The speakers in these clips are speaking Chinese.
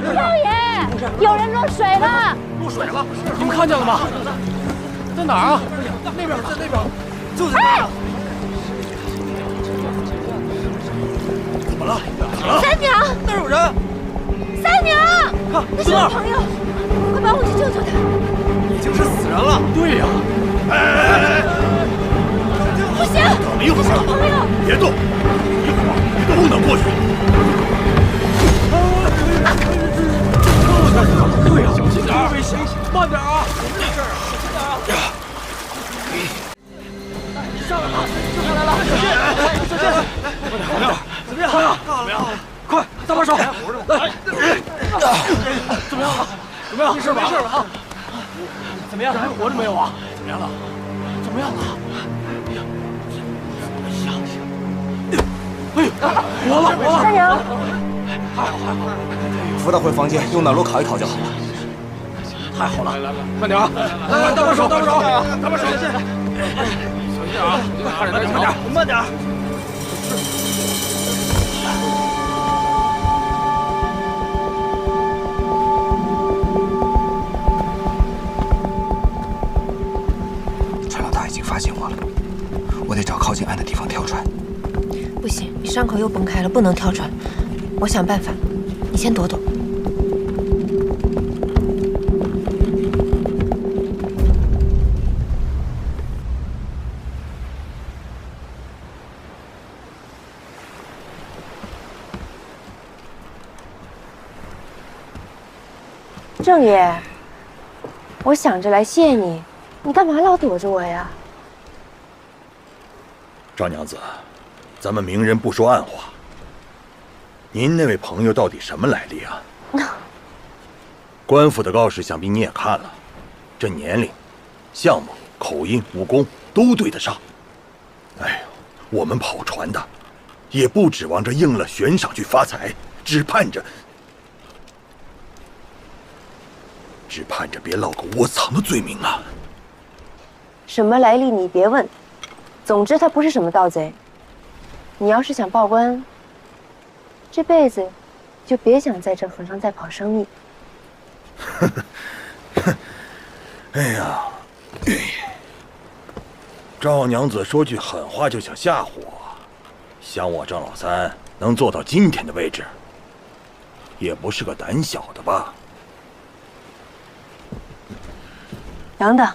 少爷，有人落水了！落水了！你们看见了吗？在哪儿啊？那边，在那边，就在那儿。怎么了？三娘，那儿有人！三娘，看，那是我朋友，快帮我去救救他！已经是死人了。对呀。不行，等一会儿，朋友，别动，一会儿都能过去。对呀，小心点儿，危险！慢点啊！没事啊，小心点啊！上来了，救下来了！小心，小心！快点，怎么样？怎么样？快，搭把手！来，怎么样了？怎么样？没事吧？没事吧？怎么样？还活着没有啊？怎么样了？怎么样了？哎呦，活了！三娘，还好。扶他回房间，用暖炉烤一烤就好了。太好了，慢点啊！来，搭把手！小心！小心点啊！快点，慢点！船老大已经发现我了，我得找靠近岸的地方跳船。不行，你伤口又崩开了，不能跳船。我想办法，你先躲躲。郑爷，我想着来谢你，你干嘛老躲着我呀？赵娘子，咱们明人不说暗话。您那位朋友到底什么来历啊？官府的告示想必你也看了，这年龄、相貌、口音、武功都对得上。哎呦，我们跑船的，也不指望着应了悬赏去发财，只盼着别落个窝藏的罪名啊！什么来历你别问，总之他不是什么盗贼。你要是想报官，这辈子就别想在这府上再跑生意。哎呀，赵娘子说句狠话就想吓唬我，想我郑老三能做到今天的位置，也不是个胆小的吧？等等，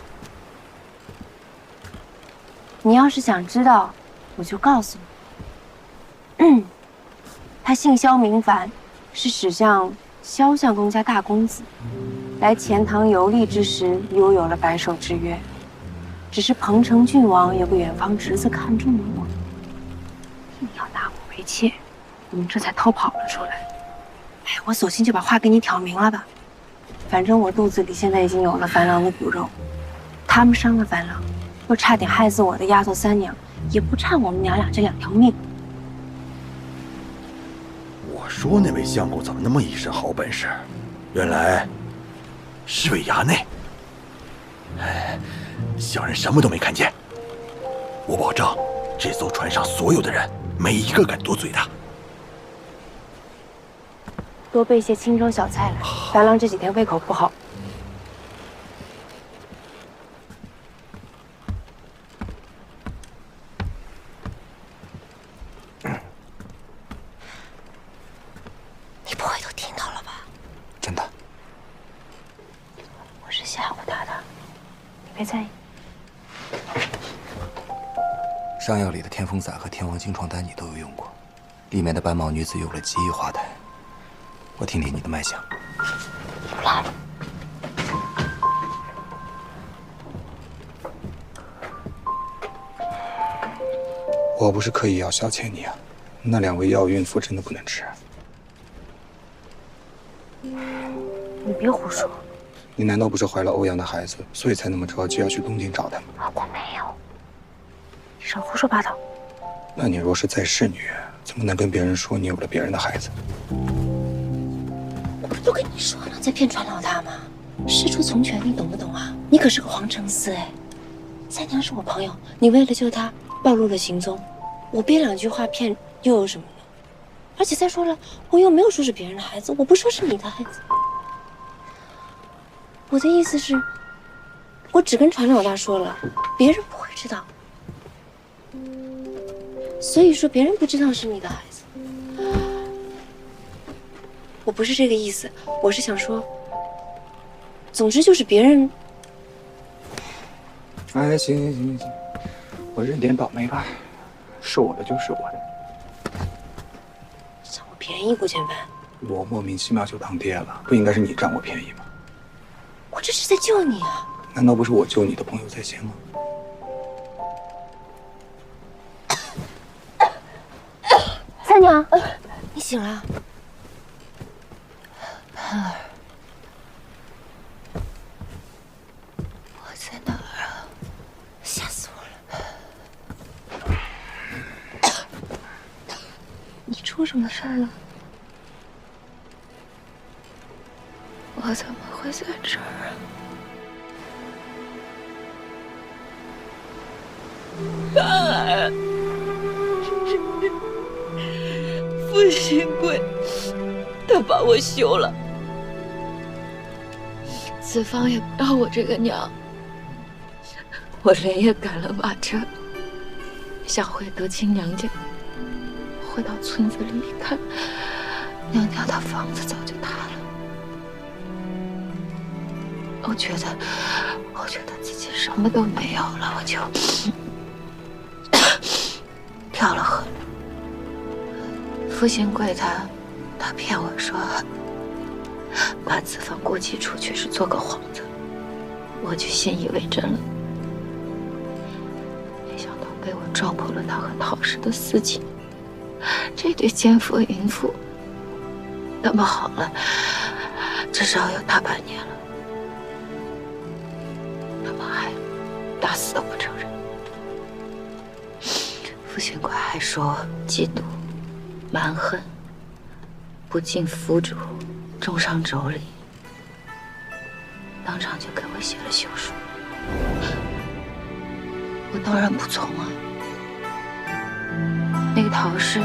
你要是想知道，我就告诉你。他姓萧名凡，是史相萧相公家大公子，来钱塘游历之时，拥有了白首之约。只是彭城郡王有个远房侄子看中了我，硬要纳我为妾，我们这才偷跑了出来。哎，我索性就把话给你挑明了吧。反正我肚子里现在已经有了樊郎的骨肉，他们伤了樊郎，又差点害死我的丫头三娘，也不差我们娘俩这2条命。我说那位相公怎么那么一身好本事，原来是位衙内。哎，小人什么都没看见。我保证，这艘船上所有的人，没一个敢多嘴的。多备些清粥小菜来，樊郎这几天胃口不好。你不会都听到了吧？真的。我是吓唬他的，你别在意。上药里的天风散和天王精创丹你都有用过，里面的斑毛女子有了极易化胎。我听听你的脉象。来，我不是刻意要消遣你啊，那2味药孕妇真的不能吃。你别胡说。你难道不是怀了欧阳的孩子，所以才那么着急要去东京找他吗？我没有。你少胡说八道。那你若是再是女，怎么能跟别人说你有了别人的孩子？我不是都跟你说了，在骗船老大吗？事出从权，你懂不懂啊？你可是个皇城司哎。三娘是我朋友，你为了救她暴露了行踪，我编2句话骗又有什么呢？而且再说了，我又没有说是别人的孩子，我不说是你的孩子。我的意思是，我只跟船老大说了，别人不会知道。所以说别人不知道是你的孩子。我不是这个意思，我是想说，总之就是别人。哎，行，我认点倒霉吧，是我的就是我的。占我便宜，顾千帆。我莫名其妙就当爹了，不应该是你占我便宜吗？我这是在救你啊！难道不是我救你的朋友在先吗？三娘，你醒了。盼儿，我在哪儿啊？吓死我了！你出什么事儿了？我怎么会在这儿啊？盼儿，傅新贵，他把我休了。子芳也不要我这个娘，我连夜赶了马车，想回德清娘家。回到村子里一看，娘家的房子早就塌了。我觉得自己什么都没有了，我就跳了河。傅新贵他骗我说把子芳过继出去是做个幌子，我就信以为真了。没想到被我撞破了他和陶氏的私情，这对奸夫淫妇，那么好了，至少有大半年了，他们还打死都不承认。傅新贵还说嫉妒、蛮横、不敬夫主，重伤妯娌，当场就给我写了休书。我当然不从啊。那个陶氏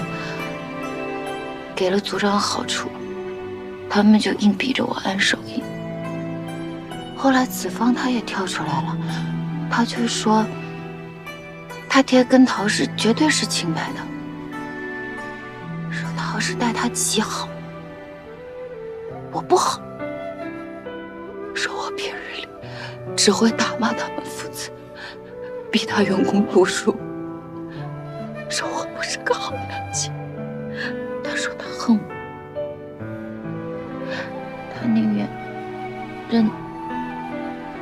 给了族长好处，他们就硬逼着我按手印。后来子芳她也跳出来了，她就说他爹跟陶氏绝对是清白的，说陶氏待他极好，我不好，说我平日里只会打骂他们父子，逼他用功读书，说我不是个好娘亲。他说他恨我，他宁愿认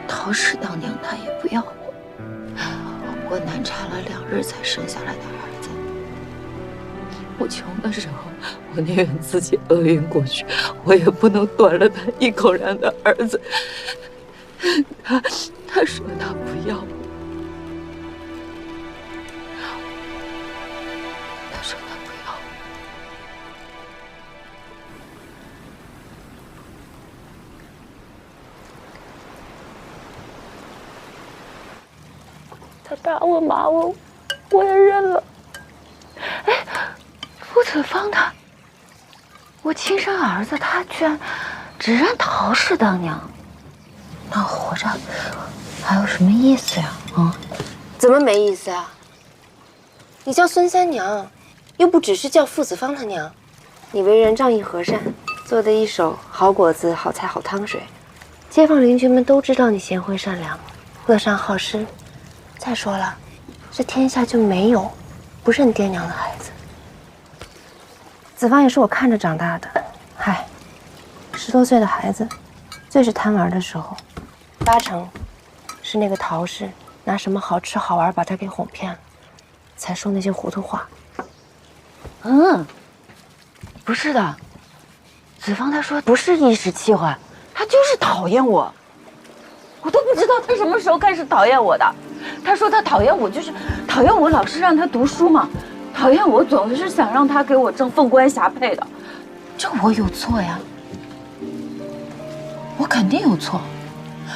陶氏当娘，他也不要我。我难产了2日才生下来的儿子。我穷的时候，我宁愿自己厄运过去，我也不能断了他一口粮的儿子。他说他不要我，他说他不要我。他打我骂我，我也认了。哎，傅子芳我亲生儿子，他居然只认陶氏当娘，那我活着还有什么意思呀？啊？怎么没意思啊？你叫孙三娘，又不只是叫傅子芳他娘。你为人仗义和善，做的一手好果子、好菜、好汤水，街坊邻居们都知道你贤惠善良，乐善好施。再说了，这天下就没有不认爹娘的孩子。子芳也是我看着长大的，嗨，10多岁的孩子，最是贪玩的时候，8成是那个陶氏拿什么好吃好玩把他给哄骗了，才说那些糊涂话。不是的，子芳她说不是一时气坏，她就是讨厌我。我都不知道她什么时候开始讨厌我的。她说她讨厌我，就是讨厌我老是让她读书嘛，讨厌我总是想让她给我争凤冠霞帔的。这我有错呀？我肯定有错，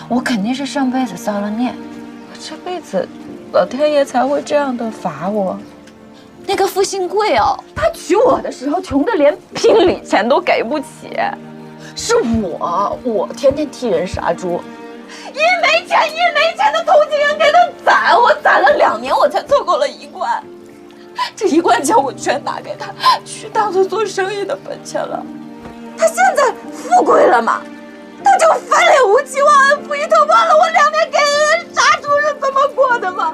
我肯定是上辈子造了孽，这辈子老天爷才会这样的罚我。那个傅新贵哦，他他娶我的时候穷的连聘礼钱都给不起，是我天天替人杀猪，一没钱的同情人给他攒，我攒了2年我才凑够了1贯，这1贯钱我全拿给他，去当做生意的本钱了。他现在富贵了嘛，他就翻脸无期忘恩负义，他忘了我2年给人杀猪是怎么过的吗？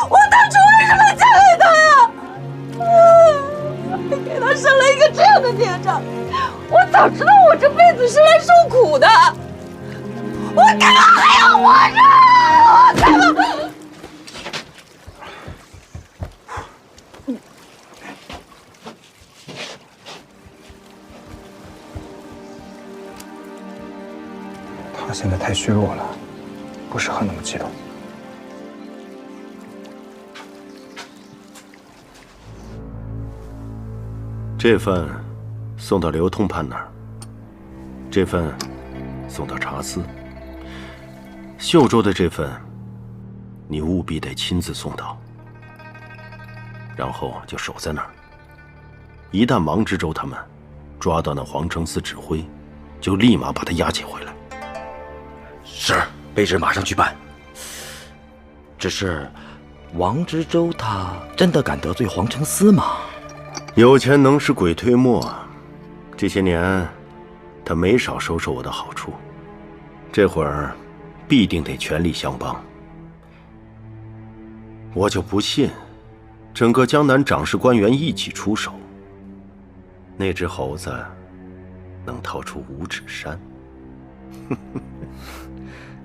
我当初为什么嫁给他呀？给他生了一个这样的孽障，我早知道我这辈子是来受苦的，我干嘛还要活着？我干嘛？他现在太虚弱了，不适合那么激动。这份送到刘通判那儿，这份送到查司。秀州的这份，你务必得亲自送到，然后就守在那儿。一旦芒知州他们抓到那黄承思指挥，就立马把他押解回来。是，卑职马上去办。只是，王知州他真的敢得罪黄承思吗？有钱能使鬼推磨，这些年他没少收受我的好处，这会儿必定得全力相帮。我就不信，整个江南掌事官员一起出手，那只猴子能逃出五指山。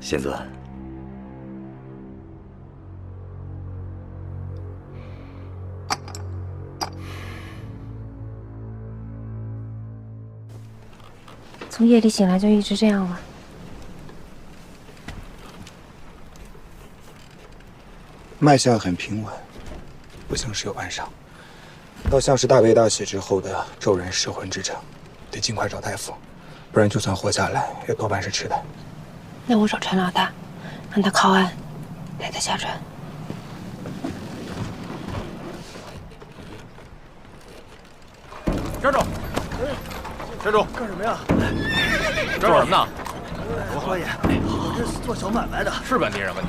贤尊，从夜里醒来就一直这样了。脉象很平稳，不像是有暗伤，倒像是大悲大喜之后的骤然失魂之症，得尽快找大夫，不然就算活下来，也多半是痴呆。那我找陈老大，让他靠岸，带他下船。站住！站住！干什么呀？这做什么呢？我导演，我这是做小买卖的。是本地人吧你？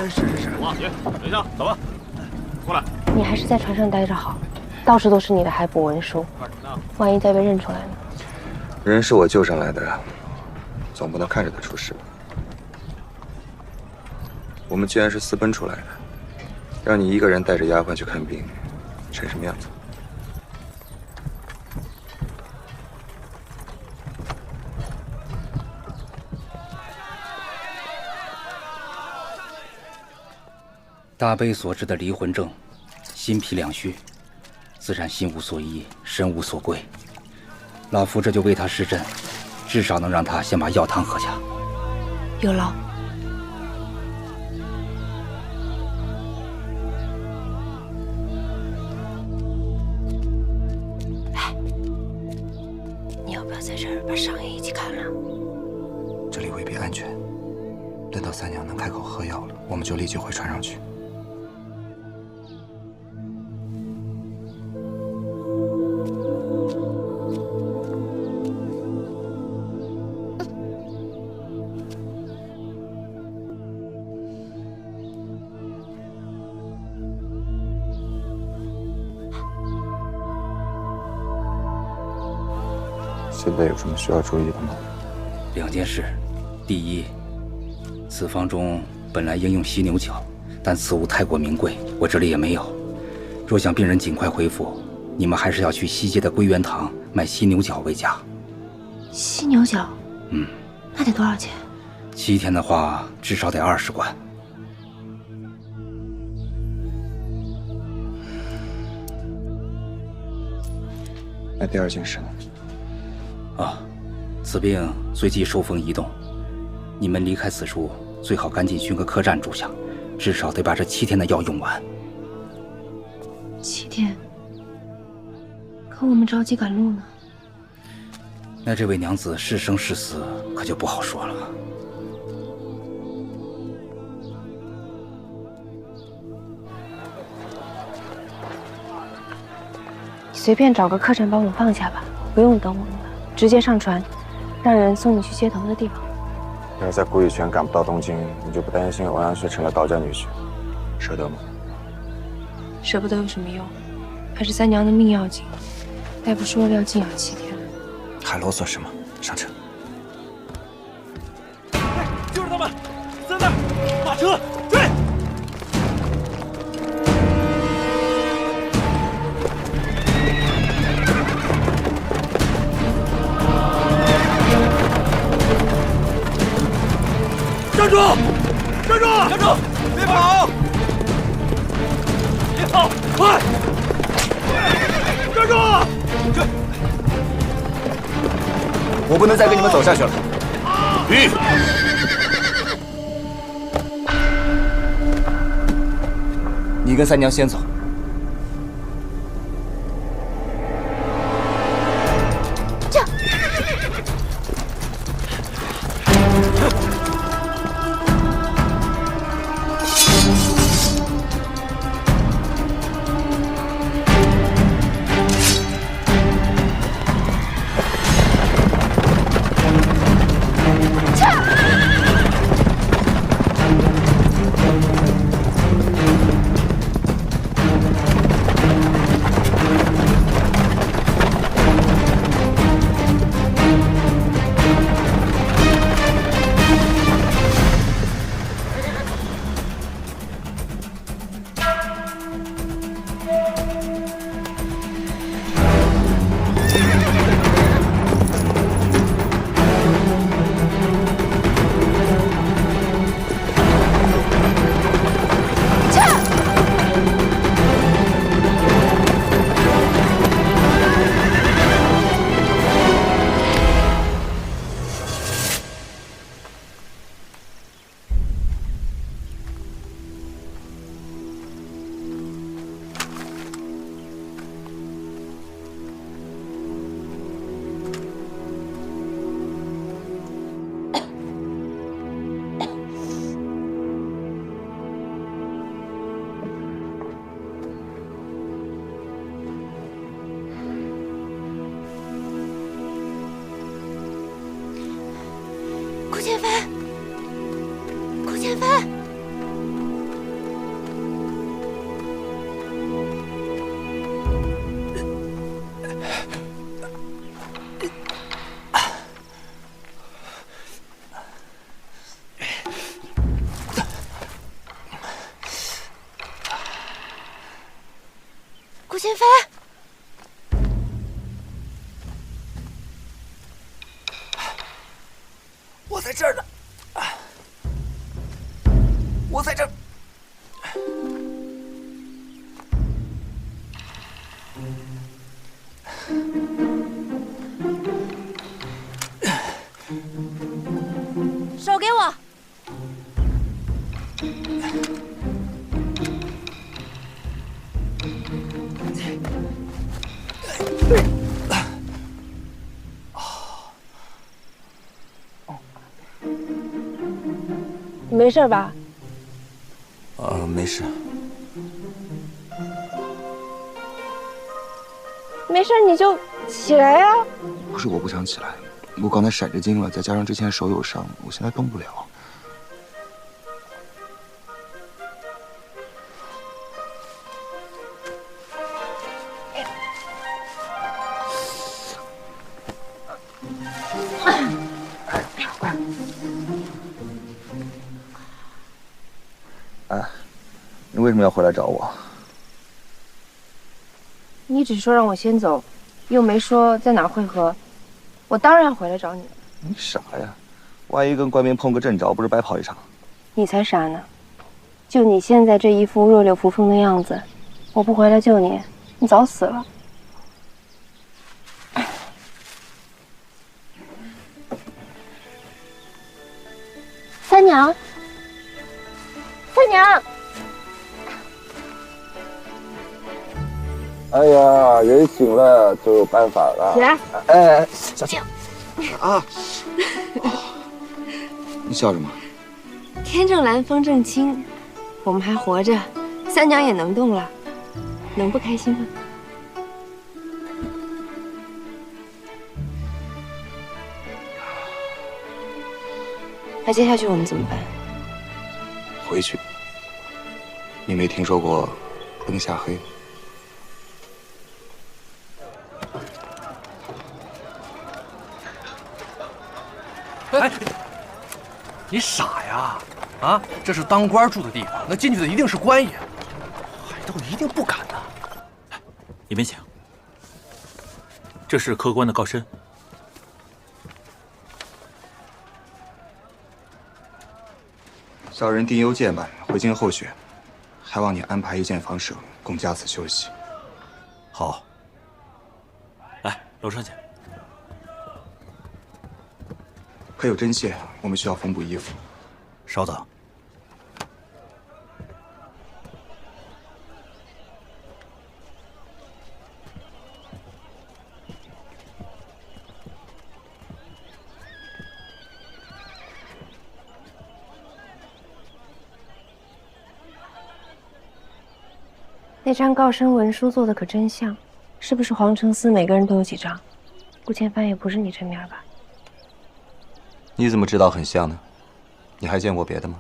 是。王行，等一下，走吧。过来。你还是在船上待着好，到处都是你的海捕文书，万一再被认出来呢？人是我救上来的，总不能看着他出事吧？我们既然是私奔出来的，让你一个人带着丫鬟去看病，成什么样子？大悲所致的离魂症，心脾两虚，自然心无所依，身无所归。老夫这就为他施针，至少能让他先把药汤喝下。有劳。哎，你要不要在这儿把伤也一起看了？这里未必安全，等到三娘能开口喝药了，我们就立即回船上去。现在有什么需要注意的吗？2件事，第一，此方中本来应用犀牛角，但此物太过名贵，我这里也没有。若想病人尽快恢复，你们还是要去西街的归元堂买犀牛角为佳。犀牛角？那得多少钱？7天的话，至少得20贯。那第2件事呢？此病随即受风移动，你们离开此处最好赶紧寻个客栈住下，至少得把这7天的药用完。7天？可我们着急赶路呢。那这位娘子是生是死，可就不好说了。随便找个客栈帮我放下吧，不用等我们了，直接上船，让人送你去接头的地方。要是在古雨泉赶不到东京，你就不担心欧阳旭成了道家女婿，舍得吗？舍不得有什么用？还是三娘的命要紧。大夫说了要静养7天了。还啰嗦什么？上车。就是他们，在那儿，马车追！站住！站住！站住！别跑！别跑！快！站住！我不能再跟你们走下去了。玉，你跟三娘先走。顾剑飞，顾剑飞，顾剑飞。我在这儿呢，我在这儿。手给我。你没事吧？没事。没事你就起来呀。不是我不想起来，我刚才闪着筋了，再加上之前手有伤，我现在动不了。哎，你为什么要回来找我？你只说让我先走，又没说在哪儿会合，我当然回来找你了。你傻呀？万一跟官兵碰个正着，不是白跑一场？你才傻呢！就你现在这一副弱柳扶风的样子，我不回来救你，你早死了。三娘，三娘。哎呀，人醒了就有办法了。起来！哎，小静啊！你笑什么？天正蓝，风正清，我们还活着，三娘也能动了，能不开心吗？那接下去我们怎么办？回去。你没听说过灯下黑？哎，你傻呀？啊，这是当官住的地方，那进去的一定是官爷，海盗一定不敢呐。里面请。这是客官的告身。小人丁忧届满，回京候选，还望你安排一间房舍，供驾此休息。好。来，楼上去。可有针线？我们需要缝补衣服。稍等。那张告身文书做的可真像，是不是皇城司每个人都有几张？顾千帆也不是你这面吧？你怎么知道很像呢？你还见过别的吗？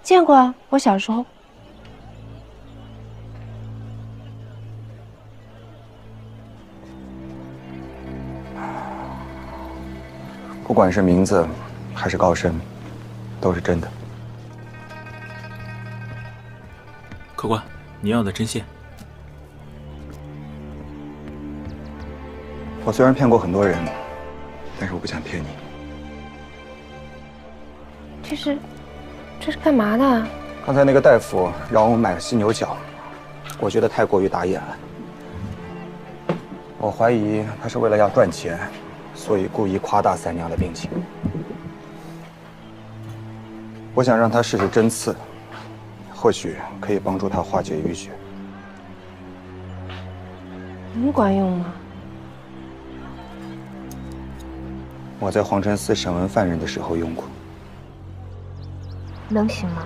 见过啊，我小时候。不管是名字还是告身，都是真的。客官，你要的针线。我虽然骗过很多人，但是我不想骗你。这是干嘛的？刚才那个大夫让我们买了犀牛角，我觉得太过于打眼了。我怀疑他是为了要赚钱，所以故意夸大三娘的病情。我想让他试试针刺，或许可以帮助他化解淤血。能管用吗？我在皇城司审问犯人的时候用过。能行吗？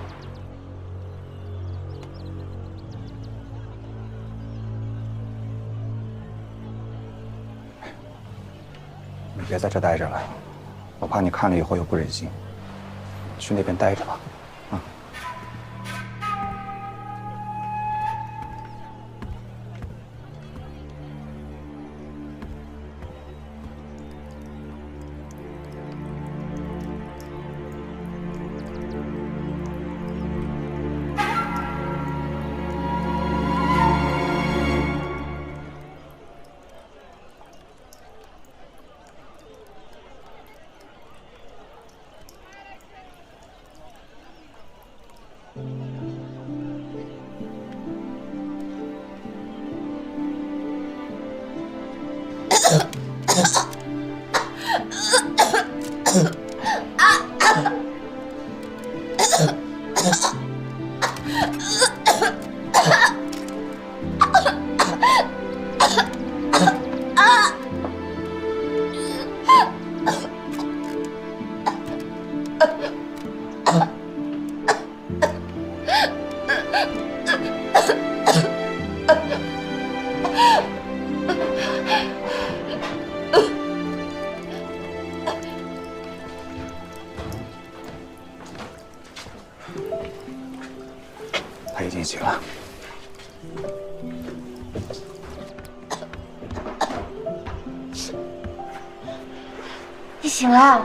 你别在这待着了，我怕你看了以后又不忍心。去那边待着吧，啊。他已经醒了。你醒了。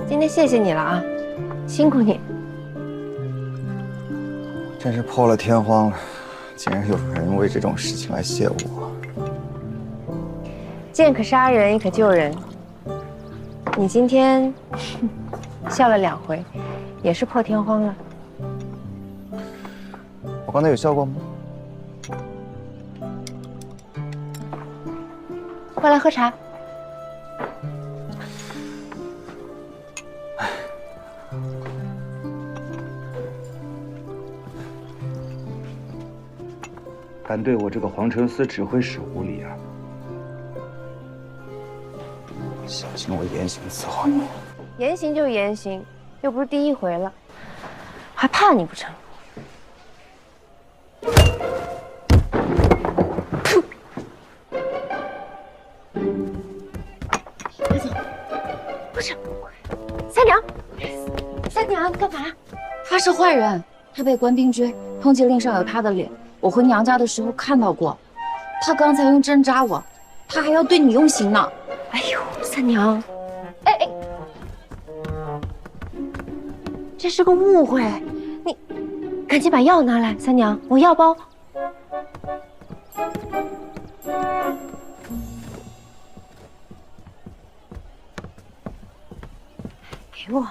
今天谢谢你了啊，辛苦你。真是破了天荒了，竟然有人为这种事情来谢我。剑可杀人，也可救人。你今天笑了2回，也是破天荒了。我刚才有笑过吗？过来喝茶。敢对我这个皇城司指挥使无礼啊！小心我严刑伺候你。严刑就严刑，又不是第1回了，还怕你不成？别走！不是，三娘，三娘干嘛？他是坏人，他被官兵追，通缉令上有他的脸。我回娘家的时候看到过，他刚才用针扎我，他还要对你用刑呢。哎呦，三娘，哎，这是个误会，你赶紧把药拿来，三娘，我药包。给我。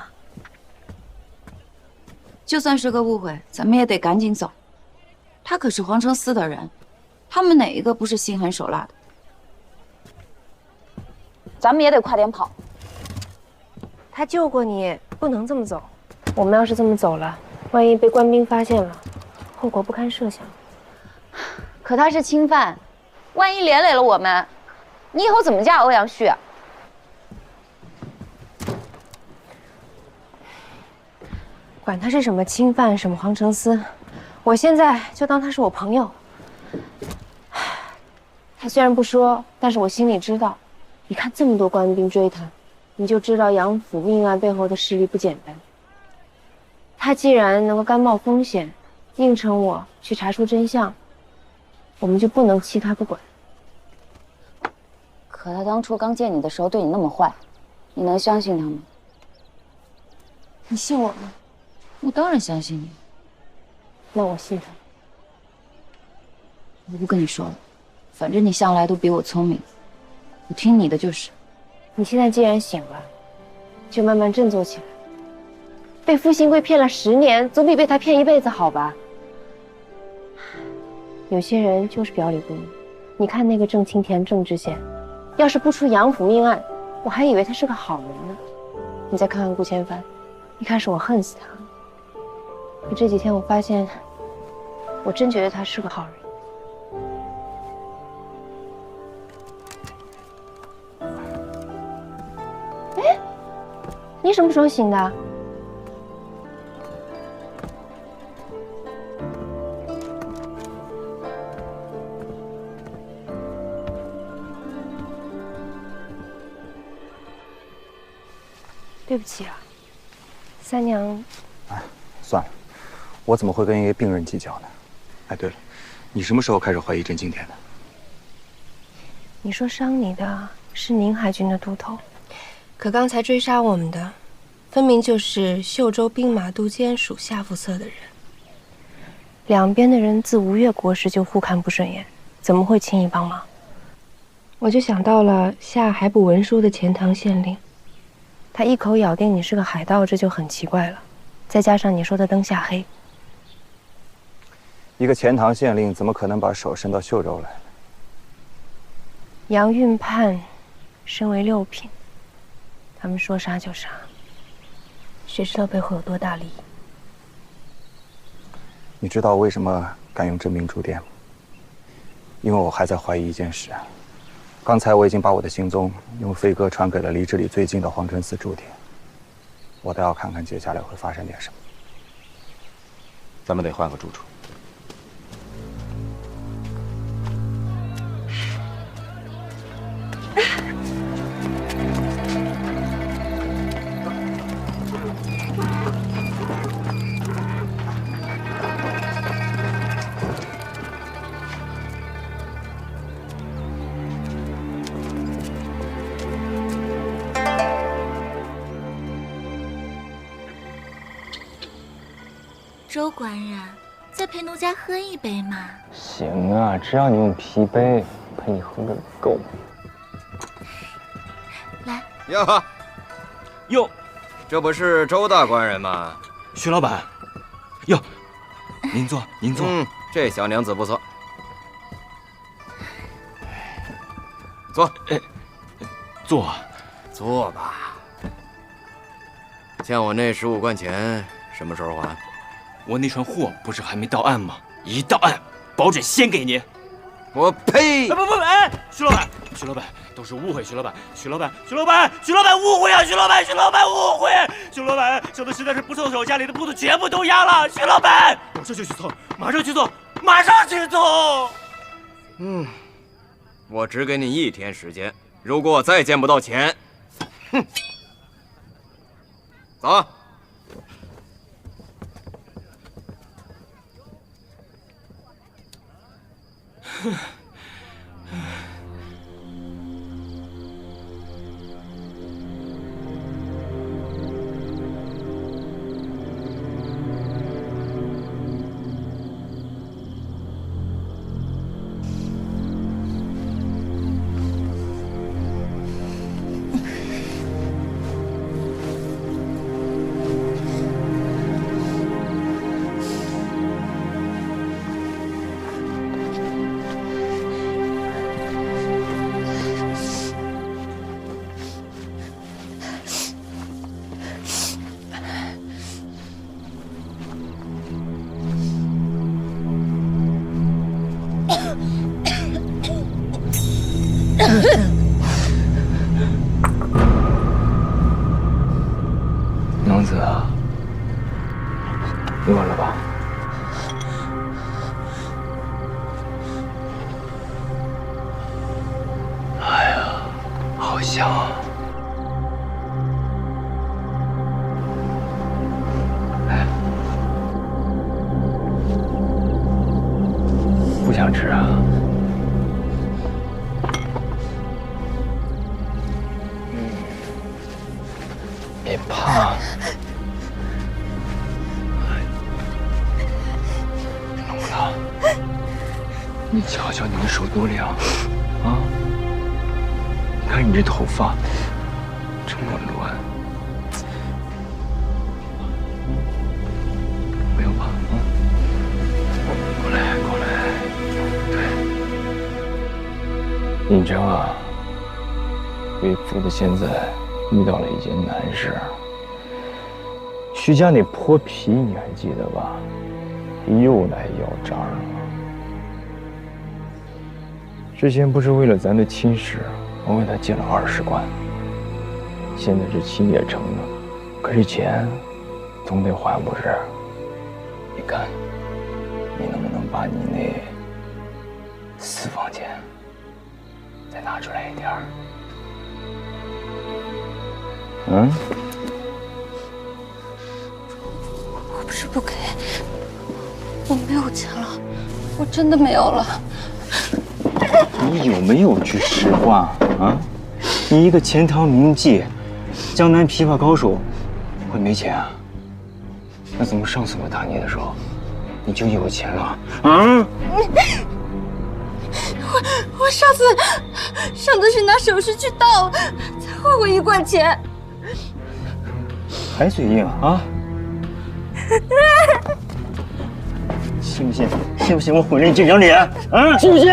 就算是个误会，咱们也得赶紧走。他可是皇城司的人，他们哪一个不是心狠手辣的？咱们也得快点跑。他救过你，不能这么走。我们要是这么走了，万一被官兵发现了，后果不堪设想。可他是钦犯，万一连累了我们，你以后怎么嫁欧阳旭啊？管他是什么钦犯，什么皇城司，我现在就当他是我朋友。他虽然不说，但是我心里知道。你看这么多官兵追他，你就知道杨府命案背后的势力不简单。他既然能够甘冒风险，应承我去查出真相，我们就不能弃他不管。可他当初刚见你的时候对你那么坏，你能相信他吗？你信我吗？我当然相信你。那我信他。我不跟你说了，反正你向来都比我聪明，我听你的就是。你现在既然醒了，就慢慢振作起来。被傅新贵骗了10年，总比被他骗一辈子好吧？有些人就是表里不一。你看那个郑清田郑知县，要是不出杨府命案，我还以为他是个好人呢。你再看看顾千帆，一开始我恨死他了，可这几天我发现，我真觉得他是个好人。哎，你什么时候醒的？对不起啊，三娘。哎，算了，我怎么会跟一个病人计较呢？哎，对了，你什么时候开始怀疑郑清田的？你说伤你的是宁海军的都头，可刚才追杀我们的，分明就是秀州兵马都监属下副册的人。两边的人自吴越国时就互看不顺眼，怎么会轻易帮忙？我就想到了下海捕文书的钱塘县令。他一口咬定你是个海盗，这就很奇怪了。再加上你说的灯下黑，一个钱塘县令怎么可能把手伸到秀州来？杨运判身为6品，他们说杀就杀，谁知道背后有多大利益？你知道我为什么敢用真名住店吗？因为我还在怀疑一件事。刚才我已经把我的行踪用飞鸽传给了离这里最近的皇城司驻点，我倒要看看接下来会发生点什么。咱们得换个住处。周官人，再陪奴家喝一杯嘛。行啊，只要你用啤杯，陪你喝个够。来哟，这不是周大官人吗？徐老板，哟，您坐，您坐。这小娘子不错。坐。坐吧。欠我那15贯钱什么时候还？我那船货不是还没到岸吗？一到岸，保准先给您。我呸！不，哎，徐老板，都是误会，徐老板，误会啊，徐老板误会，徐老板手的实在是不凑手，家里的铺子全部都压了，徐老板，我这就去凑，马上去凑。我只给你1天时间，如果我再见不到钱，哼，走。娘子啊，饿了吧？哎呀，好香啊！哎，不想吃啊？别怕。冷不冷？你瞧瞧你的手多凉啊！你看你这头发这么乱，不要怕啊！过来。对，尹征啊，为父的现在遇到了一件难事。徐家那泼皮你还记得吧？又来要账了。之前不是为了咱的亲事，我为他借了20贯，现在这亲也成了，可是钱总得还不是？你看，你能不能把你那私房钱再拿出来一点儿？我不是不给，我没有钱了，我真的没有了。你有没有句实话啊？你一个钱塘名妓，江南琵琶高手，会没钱啊？那怎么上次我打你的时候，你就有钱了啊？我上次是拿首饰去盗，才换回1贯钱。还嘴硬啊？信不信？信不信我毁了你这张脸啊？信不信？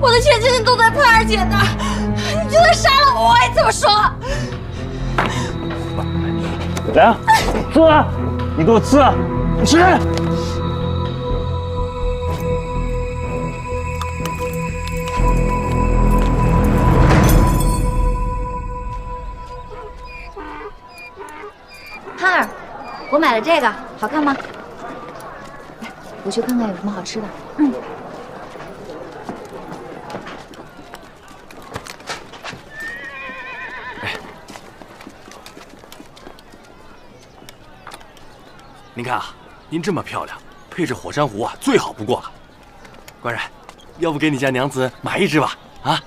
我的钱现在都在潘二姐那儿，你就算杀了我，我也这么说。来啊，吃啊！你给我吃，吃！潘儿，我买了这个，好看吗？来，我去看看有什么好吃的。您看啊，您这么漂亮，配着火山壶啊，最好不过了。官人，要不给你家娘子买一只吧？啊？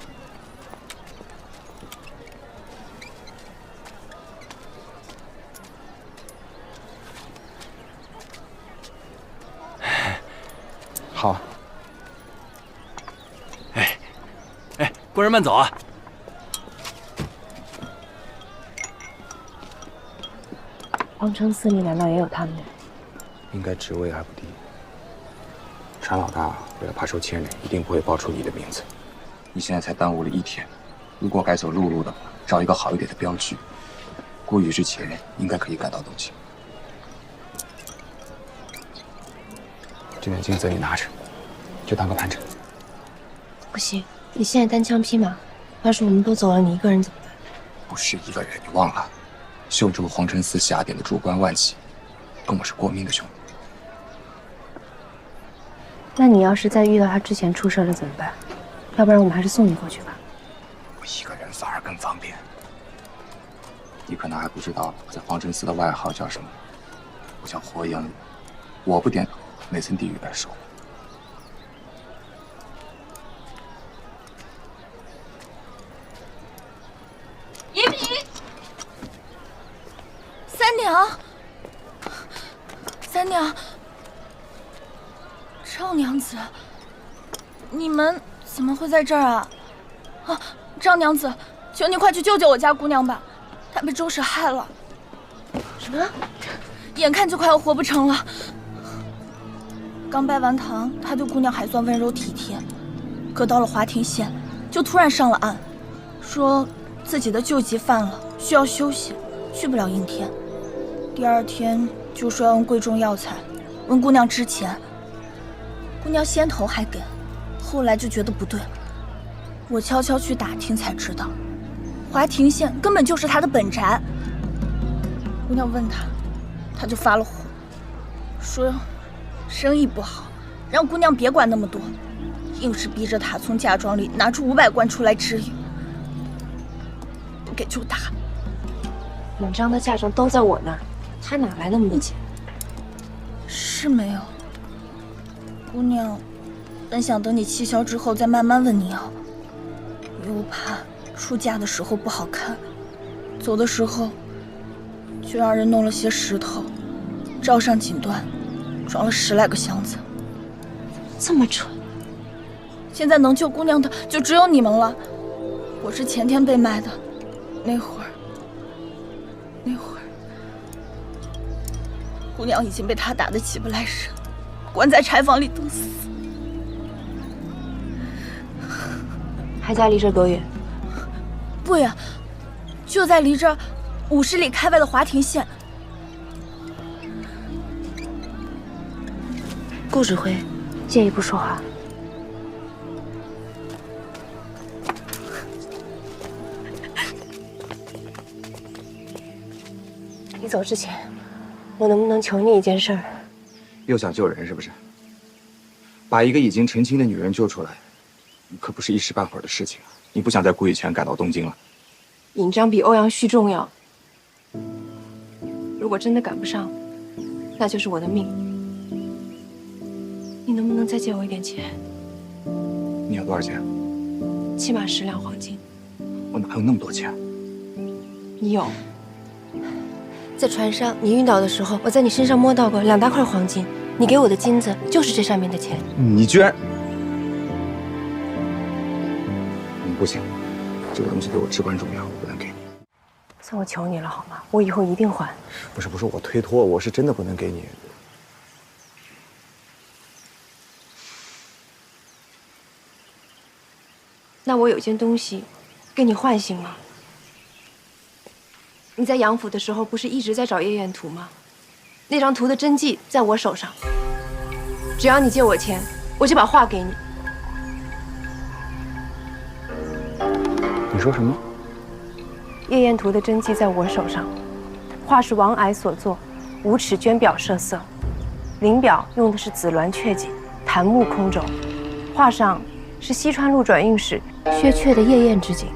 好。哎，官人慢走啊！皇城寺里难道也有他们？应该职位还不低。船老大为了怕受牵连，一定不会报出你的名字。你现在才耽误了1天，如果该走陆路的话，找一个好一点的镖局，过雨之前应该可以赶到东京。这面镜子你拿着，就当个盘缠。不行，你现在单枪匹马，要是我们都走了，你一个人怎么办？不是一个人，你忘了，秀州皇城寺下典的主官万喜，跟我是过命的兄弟。那你要是在遇到他之前出事了怎么办？要不然我们还是送你过去吧。我一个人反而更方便。你可能还不知道，我在皇城寺的外号叫什么？我叫火影，我不点头，哪层地狱来受？一品，三娘，三娘，赵娘子，你们怎么会在这儿啊？啊，赵娘子，求你快去救救我家姑娘吧，她被周氏害了。什么？眼看就快要活不成了。刚拜完堂，她对姑娘还算温柔体贴，可到了华亭县，就突然上了岸，说自己的旧疾犯了，需要休息，去不了应天。第2天就说要用贵重药材，问姑娘支钱。姑娘先头还给，后来就觉得不对了。我悄悄去打听才知道，华亭县根本就是她的本宅。姑娘问她，她就发了火，说生意不好，让姑娘别管那么多，硬是逼着她从嫁妆里拿出500贯出来支应。不给就打。永章的嫁妆都在我那儿，他哪来那么多钱？是没有。姑娘本想等你气消之后再慢慢问你要，又怕出嫁的时候不好看，走的时候就让人弄了些石头罩上锦缎，装了10来个箱子。这么蠢！现在能救姑娘的就只有你们了。我是前天被卖的，那会儿，姑娘已经被他打得起不来神，关在柴房里等死。还家离这多远？不远，就在离这50里开外的华亭县。顾指挥，介意不说话？你走之前，我能不能求你一件事儿？又想救人是不是？把一个已经成亲的女人救出来，可不是一时半会儿的事情啊！你不想在谷雨泉赶到东京了？尹章比欧阳旭重要。如果真的赶不上，那就是我的命。你能不能再借我一点钱？你要多少钱？起码10两黄金。我哪有那么多钱？你有。在船上你晕倒的时候，我在你身上摸到过2大块黄金，你给我的金子就是这上面的钱。你居然……不行，这个东西对我至关重要，我不能给你。算我求你了好吗？我以后一定还。不是我推脱，我是真的不能给你。那我有件东西，跟你换行吗？你在杨府的时候不是一直在找夜宴图吗？那张图的真迹在我手上，只要你借我钱，我就把画给你。你说什么？夜宴图的真迹在我手上，画是王矮所作，5尺绢表设色，临表用的是紫鸾雀锦，檀木空轴，画上是西川路转运使薛阙的夜宴之景，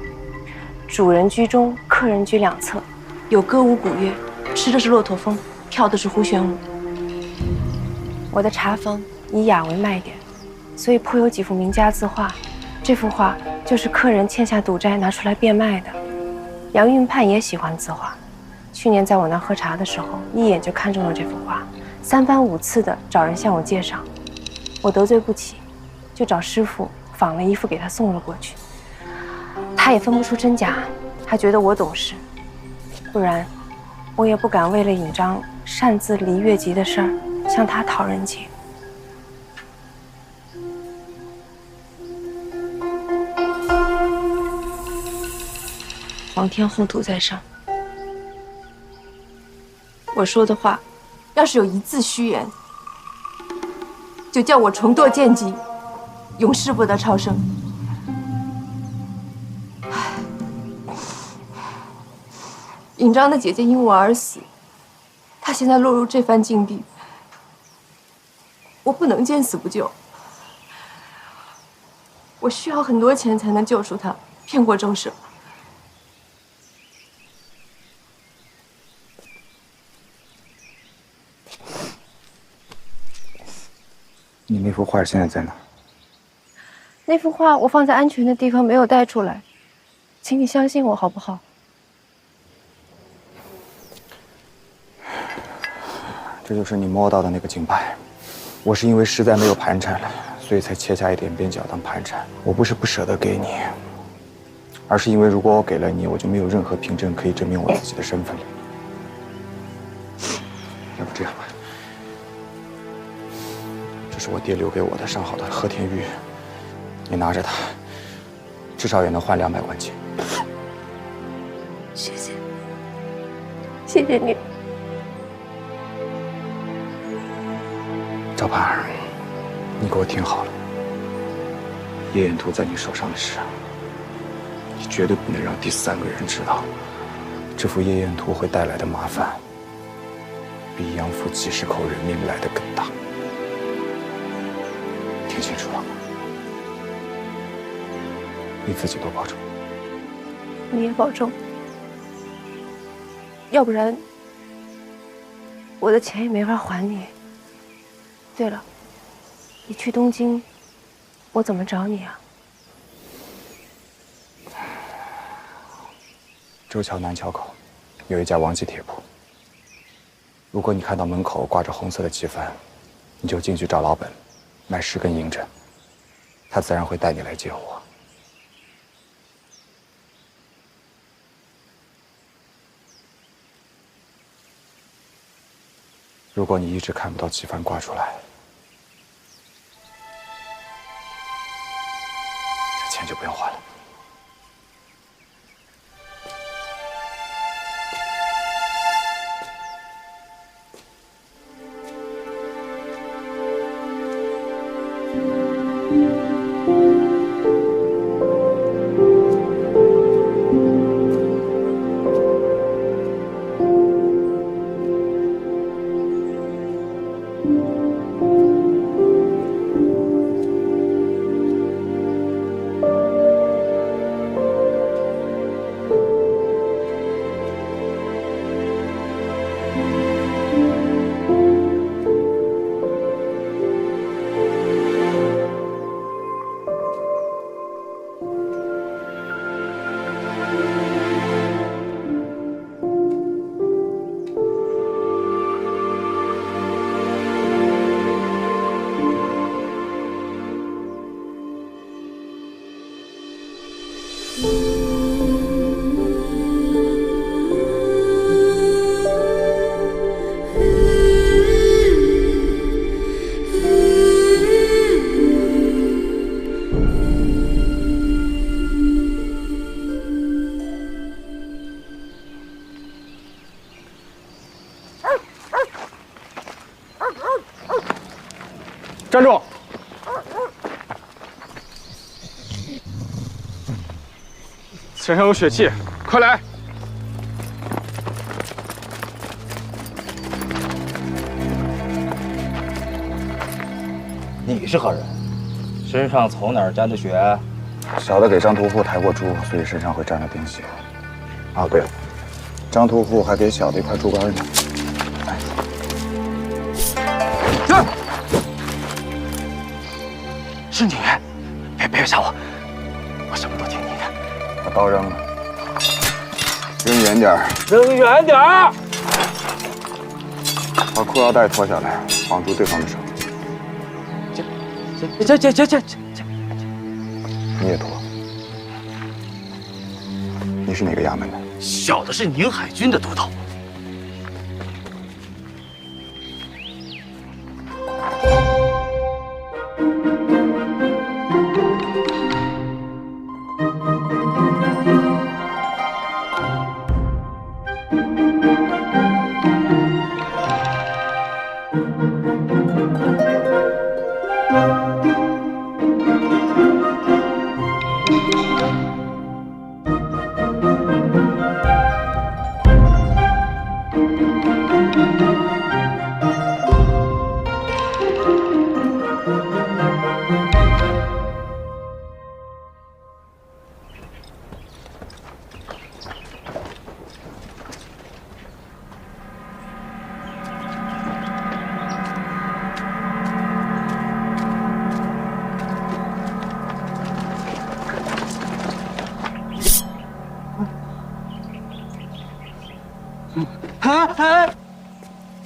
主人居中，客人居2侧。有歌舞鼓乐，吃的是骆驼风，跳的是胡旋舞。我的茶坊以雅为卖点，所以颇有几幅名家字画。这幅画就是客人欠下赌债拿出来变卖的。杨运盼也喜欢字画，去年在我那喝茶的时候，一眼就看中了这幅画，3番5次的找人向我介绍，我得罪不起，就找师傅仿了一幅给他送了过去。他也分不出真假，还觉得我懂事，不然我也不敢为了尹章擅自离越级的事儿向他讨人情。皇天厚土在上，我说的话，要是有一字虚言，就叫我重堕贱籍，永世不得超生。尹章的姐姐因我而死，她现在落入这番境地，我不能见死不救。我需要很多钱才能救出她，骗过周舍。你那幅画现在在哪？那幅画我放在安全的地方，没有带出来，请你相信我好不好？这就是你摸到的那个金牌。我是因为实在没有盘缠了，所以才切下一点边角当盘缠。我不是不舍得给你，而是因为如果我给了你，我就没有任何凭证可以证明我自己的身份了。要不这样吧，这是我爹留给我的上好的和田玉，你拿着它，至少也能换200万钱。谢谢，谢谢你。赵盼儿，你给我听好了，夜宴图在你手上的事，你绝对不能让第3个人知道。这幅夜宴图会带来的麻烦，比养父几10口人命来的更大。听清楚了，你自己多保重。你也保重，要不然我的钱也没法还你。对了，你去东京，我怎么找你啊？周桥南桥口有一家王记铁铺，如果你看到门口挂着红色的旗幡，你就进去找老本，买10根银针，他自然会带你来见我。如果你一直看不到旗幡挂出来，这钱就不用还了。站住！身上有血迹，快来！你是何人？身上从哪儿沾的血？小的给张屠户抬过猪，所以身上会沾了丁血。哦，对了，张屠户还给小的一块猪肝呢。哎，是你！别杀我，我什么都听你的。把刀扔了，扔远点儿，扔远点儿！把裤腰带脱下来，绑住对方的手。这，你也脱。你是哪个衙门的？小的是宁海军的都头。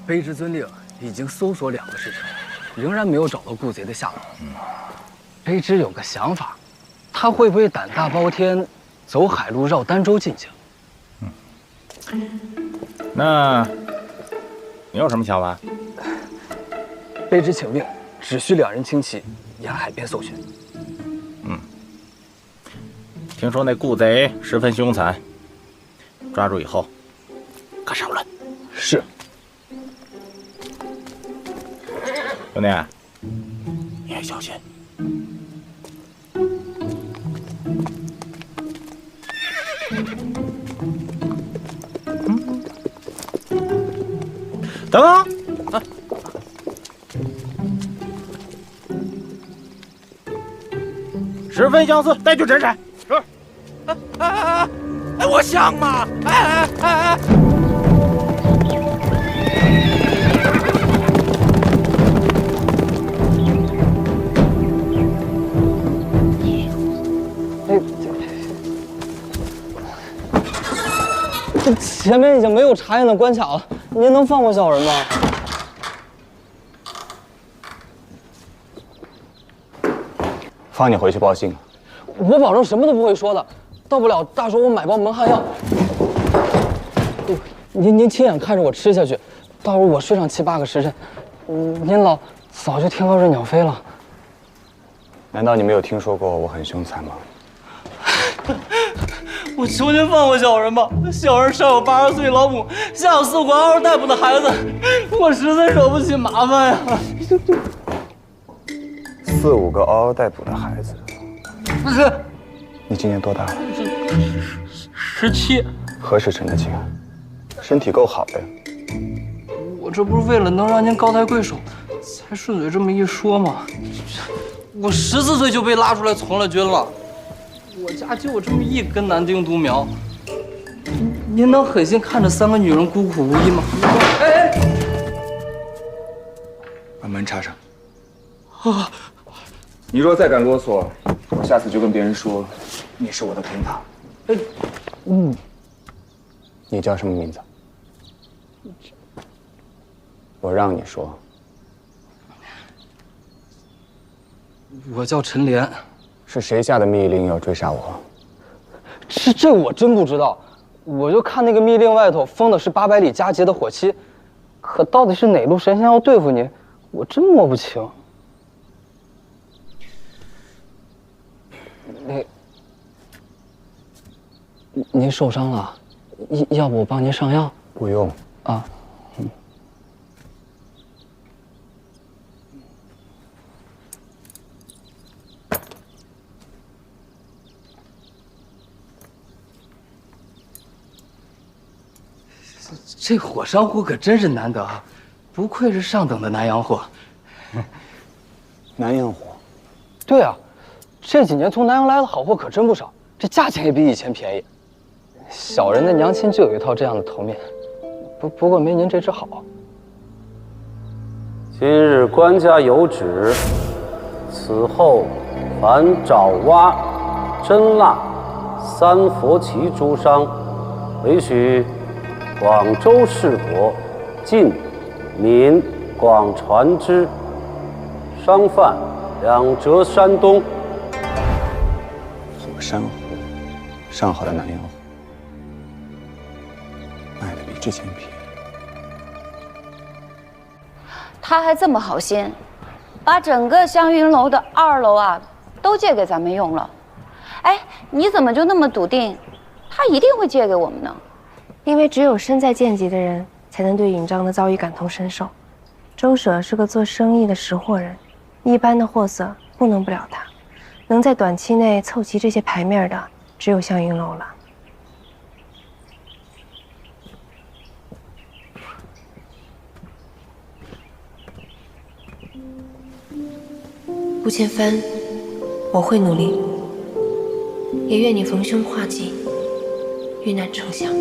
卑职遵令，已经搜索2个时辰，仍然没有找到顾贼的下落。卑职有个想法，他会不会胆大包天，走海路绕儋州进京？那你有什么想法？卑职请命，只需2人轻骑，沿海边搜寻。听说那顾贼十分凶残，抓住以后，赶上论。是。兄弟，你也小心。等等，啊！十分相似，带去侦审。是。哎，我像吗？哎！这前面已经没有查验的关卡了，您能放过小人吗？放你回去报信。我保证什么都不会说的，到不了大说我买包蒙汗药。您亲眼看着我吃下去，到时候我睡上7、8个时辰，您老早就天高任鸟飞了。难道你没有听说过我很凶残吗？我求您放过小人吧！小人上有80岁老母，下有4、5个嗷嗷待哺的孩子，我实在惹不起麻烦呀。4、5个嗷嗷待哺的孩子，不是？你今年多大了？17。何时成的亲？身体够好的呀。我这不是为了能让您高抬贵手，才顺嘴这么一说吗？我14岁就被拉出来从了军了。我家就有这么一根男丁独苗，您能狠心看着3个女人孤苦无依吗？哎，把门插上。啊！你若再敢啰嗦，我下次就跟别人说你是我的同党。你叫什么名字？我让你说。我叫陈莲。是谁下的密令要追杀我？这我真不知道，我就看那个密令外头封的是800里佳节的火期，可到底是哪路神仙要对付你，我真摸不清。您受伤了，要不我帮您上药？不用啊。这火烧壶可真是难得，不愧是上等的南洋货。南洋货？对啊，这几年从南洋来的好货可真不少，这价钱也比以前便宜。小人的娘亲就有一套这样的头面，不过没您这只好。今日官家有旨，此后凡爪哇、真腊、3佛齐诸商，唯许广州市国晋、闽、广传之，商贩2折山东。火山湖，上好的南洋货。值钱品。他还这么好心，把整个香云楼的2楼啊都借给咱们用了。哎，你怎么就那么笃定，他一定会借给我们呢？因为只有身在贱籍的人，才能对尹章的遭遇感同身受。周舍是个做生意的识货人，一般的货色糊弄不了他。能在短期内凑齐这些牌面的，只有香云楼了。顾千帆，我会努力，也愿你逢凶化吉，遇难成祥。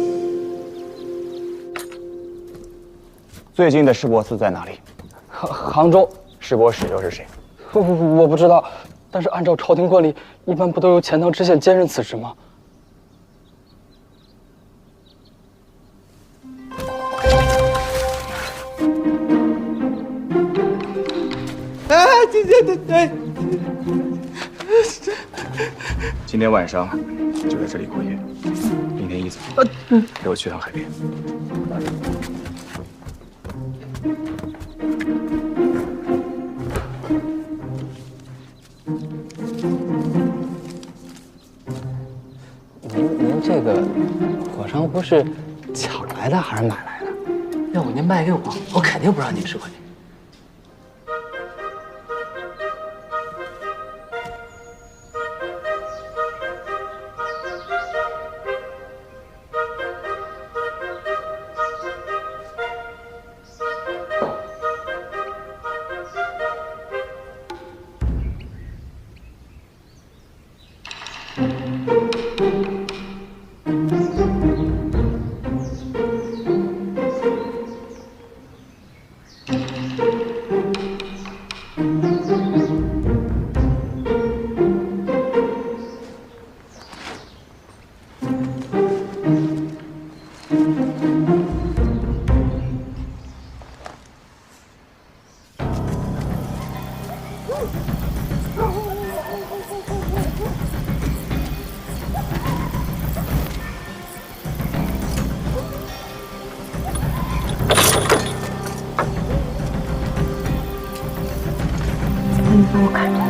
最近的市舶司在哪里？杭州。市舶使又是谁？我不知道，但是按照朝廷惯例，一般不都由钱塘知县兼任此职吗？哎，今天晚上就在这里过夜，明天一早陪我去趟海边。您这个火烧不是抢来的还是买来的？要不您卖给我，我肯定不让您吃亏。你帮我看着。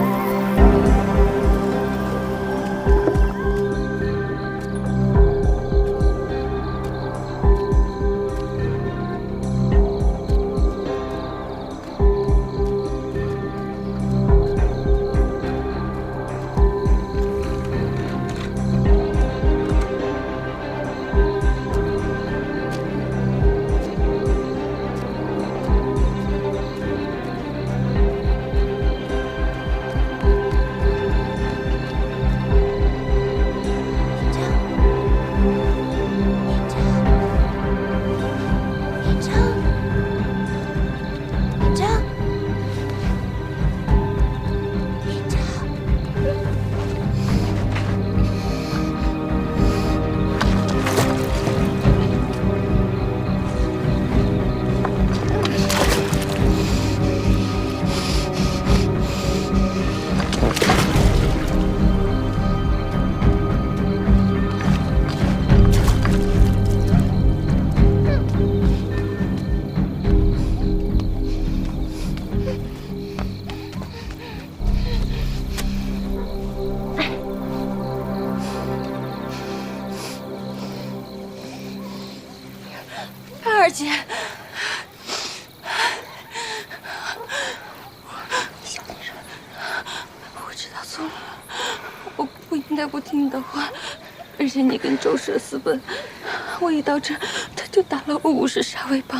二姐，小点声。我知道错了，我不应该不听你的话。而且你跟周舍私奔，我一到这，他就打了我50杀威棒，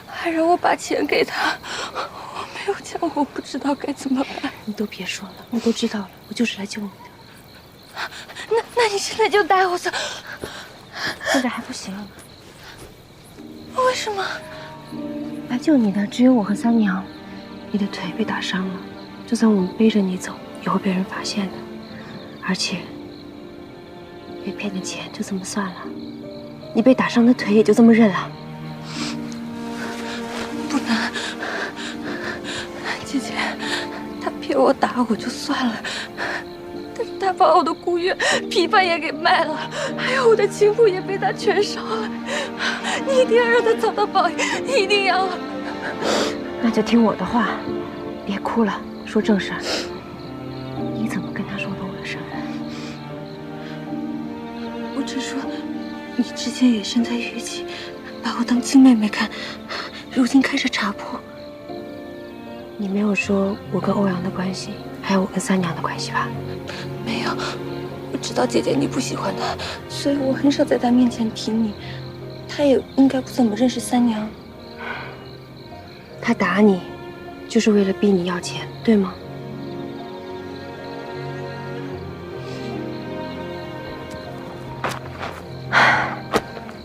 还让我把钱给他。我没有钱，我不知道该怎么办。你都别说了，我都知道了，我就是来救你的。那你现在就带我走？现在还不行了吗？为什么？来救你的只有我和三娘，你的腿被打伤了，就算我们背着你走，也会被人发现的。而且，被骗的钱就这么算了，你被打伤的腿也就这么认了。不能，姐姐，他骗我打我就算了，但是他把我的古乐、琵琶也给卖了，还有我的琴谱也被他全烧了。你一定要让他遭到报应，一定要。那就听我的话，别哭了，说正事儿。你怎么跟他说的我的身份？我只说，你之前也身在狱期，把我当亲妹妹看，如今开始查破。你没有说我跟欧阳的关系，还有我跟三娘的关系吧？没有，我知道姐姐你不喜欢他，所以我很少在他面前提你。他也应该不怎么认识三娘。他打你，就是为了逼你要钱，对吗？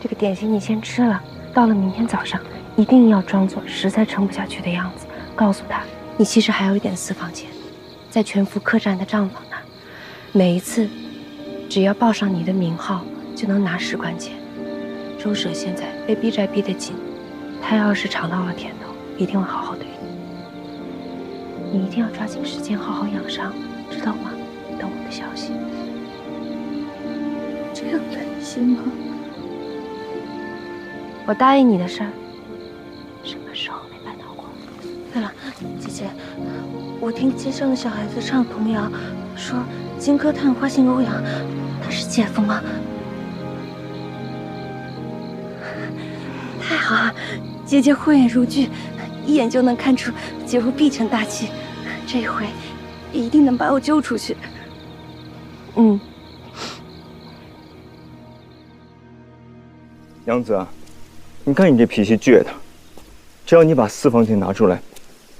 这个点心你先吃了，到了明天早上，一定要装作实在撑不下去的样子，告诉他你其实还有一点私房钱，在全福客栈的账房那儿，每一次只要报上你的名号，就能拿10贯钱。周舍现在被逼债逼得紧，他要是尝到了甜头，一定会好好对你。你一定要抓紧时间好好养伤，知道吗？等我的消息。这样担心吗？我答应你的事儿，什么时候没办到过？对了，姐姐，我听街上的小孩子唱童谣，说金科探花姓欧阳，他是姐夫吗？太好了，姐姐慧眼如炬，一眼就能看出姐夫必成大器，这一回一定能把我救出去。嗯。杨子啊，你看你这脾气倔的，只要你把私房钱拿出来，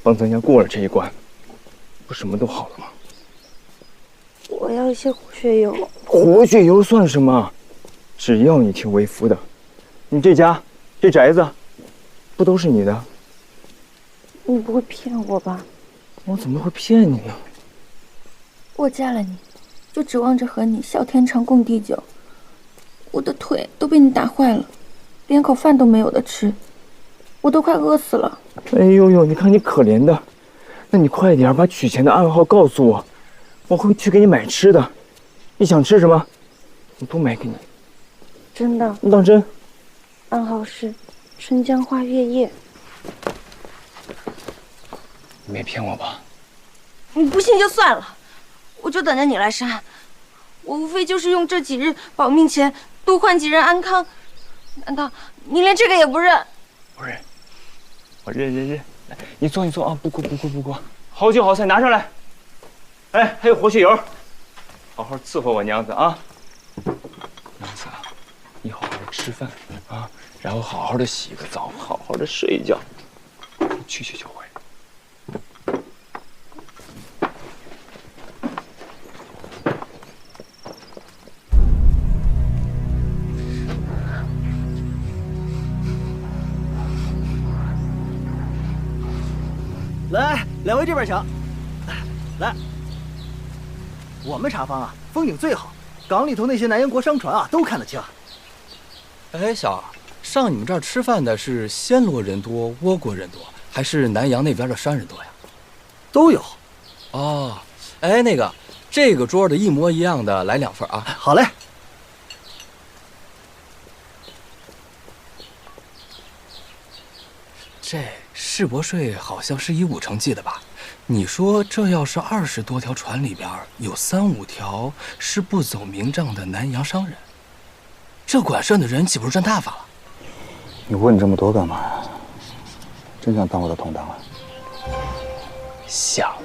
帮咱家过了这一关，不什么都好了吗？我要一些活血油。活血油算什么？只要你听为夫的，你这家这宅子不都是你的？你不会骗我吧？我怎么会骗你呢？我嫁了你，就指望着和你笑天长共地久。我的腿都被你打坏了，连口饭都没有的吃，我都快饿死了。哎呦呦，你看你可怜的，那你快点把取钱的暗号告诉我，我会去给你买吃的。你想吃什么，我都买给你。真的？你当真？暗号是春江花月夜。你没骗我吧？你不信就算了，我就等着你来杀。我无非就是用这几日保命钱多换几人安康，难道你连这个也不认？不认，我认。来，你坐啊，不哭。好酒好菜拿上来。哎，还有活血油，好好伺候我娘子啊。娘子啊，你好好吃饭啊，然后好好的洗个澡，好好的睡一觉，去就回。来，两位这边请。来，我们茶坊啊，风景最好，港里头那些南洋国商船啊，都看得清。哎，小二，上你们这儿吃饭的是暹罗人多、倭国人多，还是南洋那边的商人多呀？都有。哦，哎，那个，这个桌的一模一样的，来2份啊。好嘞。这市舶税好像是以5成计的吧？你说这要是20多条船里边有3、5条是不走明账的南洋商人，这管税的人岂不是赚大发了？你问这么多干嘛呀？真想当我的同党啊？想。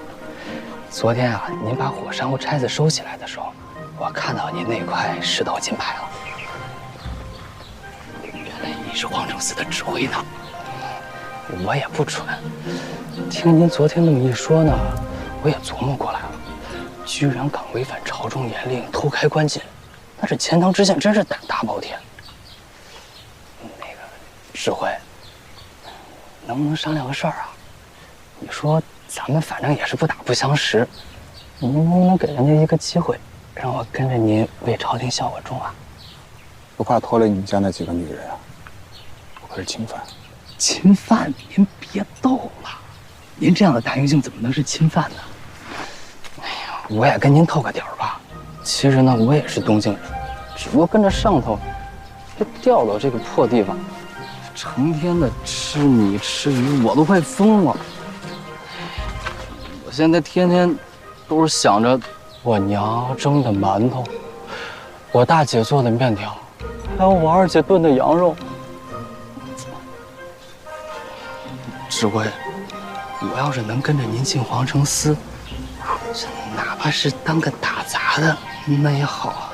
昨天啊，您把火山湖差子收起来的时候，我看到您那块10道金牌了。原来你是皇城司的指挥呢。我也不蠢，听您昨天那么一说呢，我也琢磨过来了。居然敢违反朝中严令偷开关禁，那这钱塘知县真是胆大包天。那个指挥，能不能商量个事儿啊？你说咱们反正也是不打不相识，您能不能给人家一个机会，让我跟着您为朝廷效个忠啊？不怕拖累你们家那几个女人啊？我可是钦犯。钦犯？您别逗了，您这样的大英雄怎么能是钦犯呢？哎呀，我也跟您透个底儿吧。其实呢，我也是东京人，只不过跟着上头被调到这个破地方，成天的吃米吃鱼，我都快疯了。我现在天天都是想着我娘蒸的馒头，我大姐做的面条，还有我二姐炖的羊肉。志贵，我要是能跟着您进皇城司，哪怕是当个打杂的，那也好啊。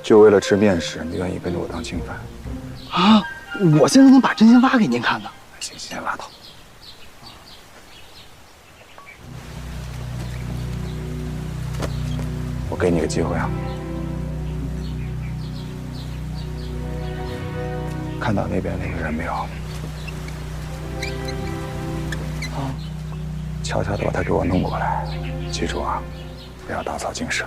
就为了吃面食，你愿意跟着我当清饭？啊！我现在能把真心发给您看呢。行，先拉倒。我给你个机会啊！看到那边那个人没有？悄悄地把他给我弄过来，记住啊，不要打草惊蛇。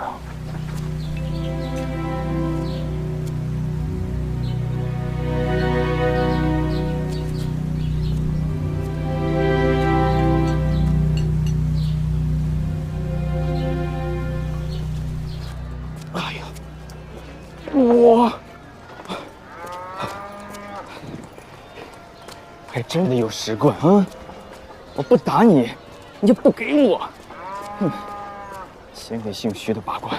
哎呀，我还真的有实棍啊！我不打你，你就不给我。哼，先给姓徐的把关，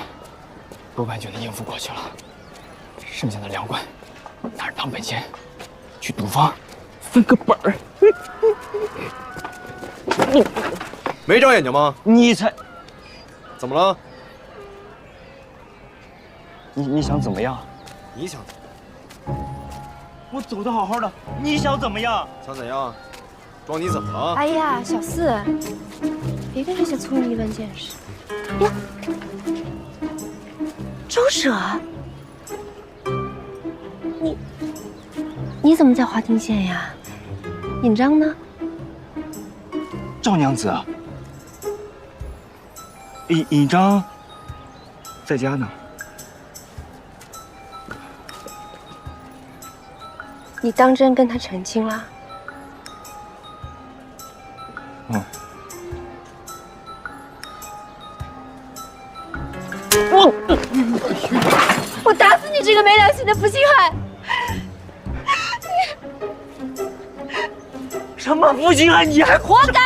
多半就能应付过去了。剩下的2关，拿着当本钱，去赌坊分个本儿。没长眼睛吗？你才怎么了？你想怎么样？你想？我走得好好的，你想怎么样？想怎样？装你怎么了？哎呀，小四，别跟这些粗人一般见识。呀，周舍，你怎么在华亭县呀？尹章呢？赵娘子，尹章在家呢。你当真跟他成亲了？嗯。我打死你这个没良心的负心汉！什么负心汉？你还活该！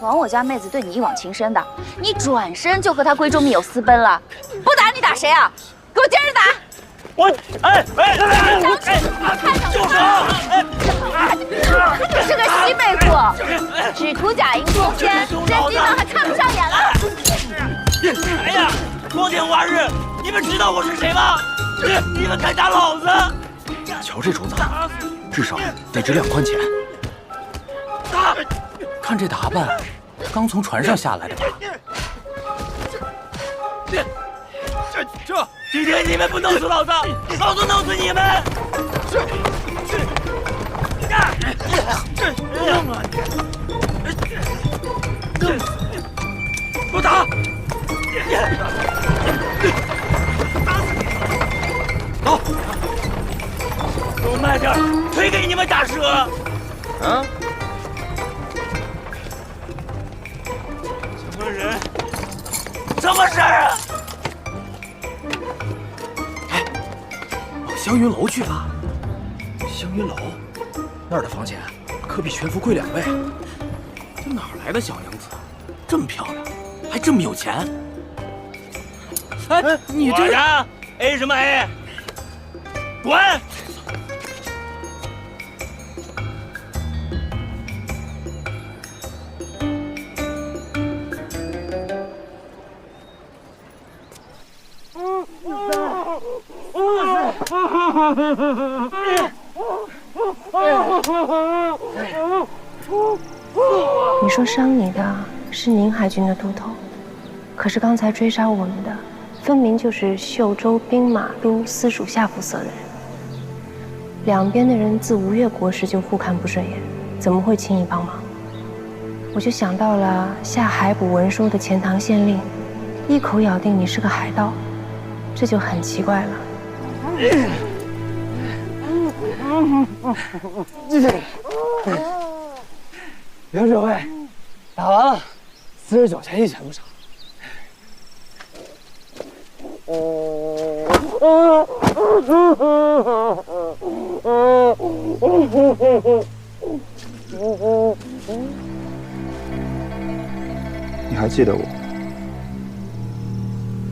枉我家妹子对你一往情深的，你转身就和她闺中密友私奔了。不打你打谁啊？给我接着打！我住手！你是个西北货，只图假银充签，真金呢还看不上眼了。哎呀，光天化日，你们知道我是谁吗？你们敢打老子！瞧这主子，至少得值2块钱。看这打扮，刚从船上下来的吧？今天你们不弄死老子，老子弄死你们！不打！走，都慢点，腿给你们打折！啊？什么人？什么事儿啊？往香云楼去吧。香云楼那儿的房钱可比全福贵2倍。这哪来的小娘子？这么漂亮，还这么有钱？哎，你这人 A 什么 A？ 滚！你说伤你的是宁海军的都头，可是刚才追杀我们的，分明就是秀州兵马都司属下府色的人。两边的人自吴越国时就互看不顺眼，怎么会轻易帮忙？我就想到了下海捕文书的钱塘县令，一口咬定你是个海盗，这就很奇怪了。刘指挥，打完了，49钱一钱不少。记得我，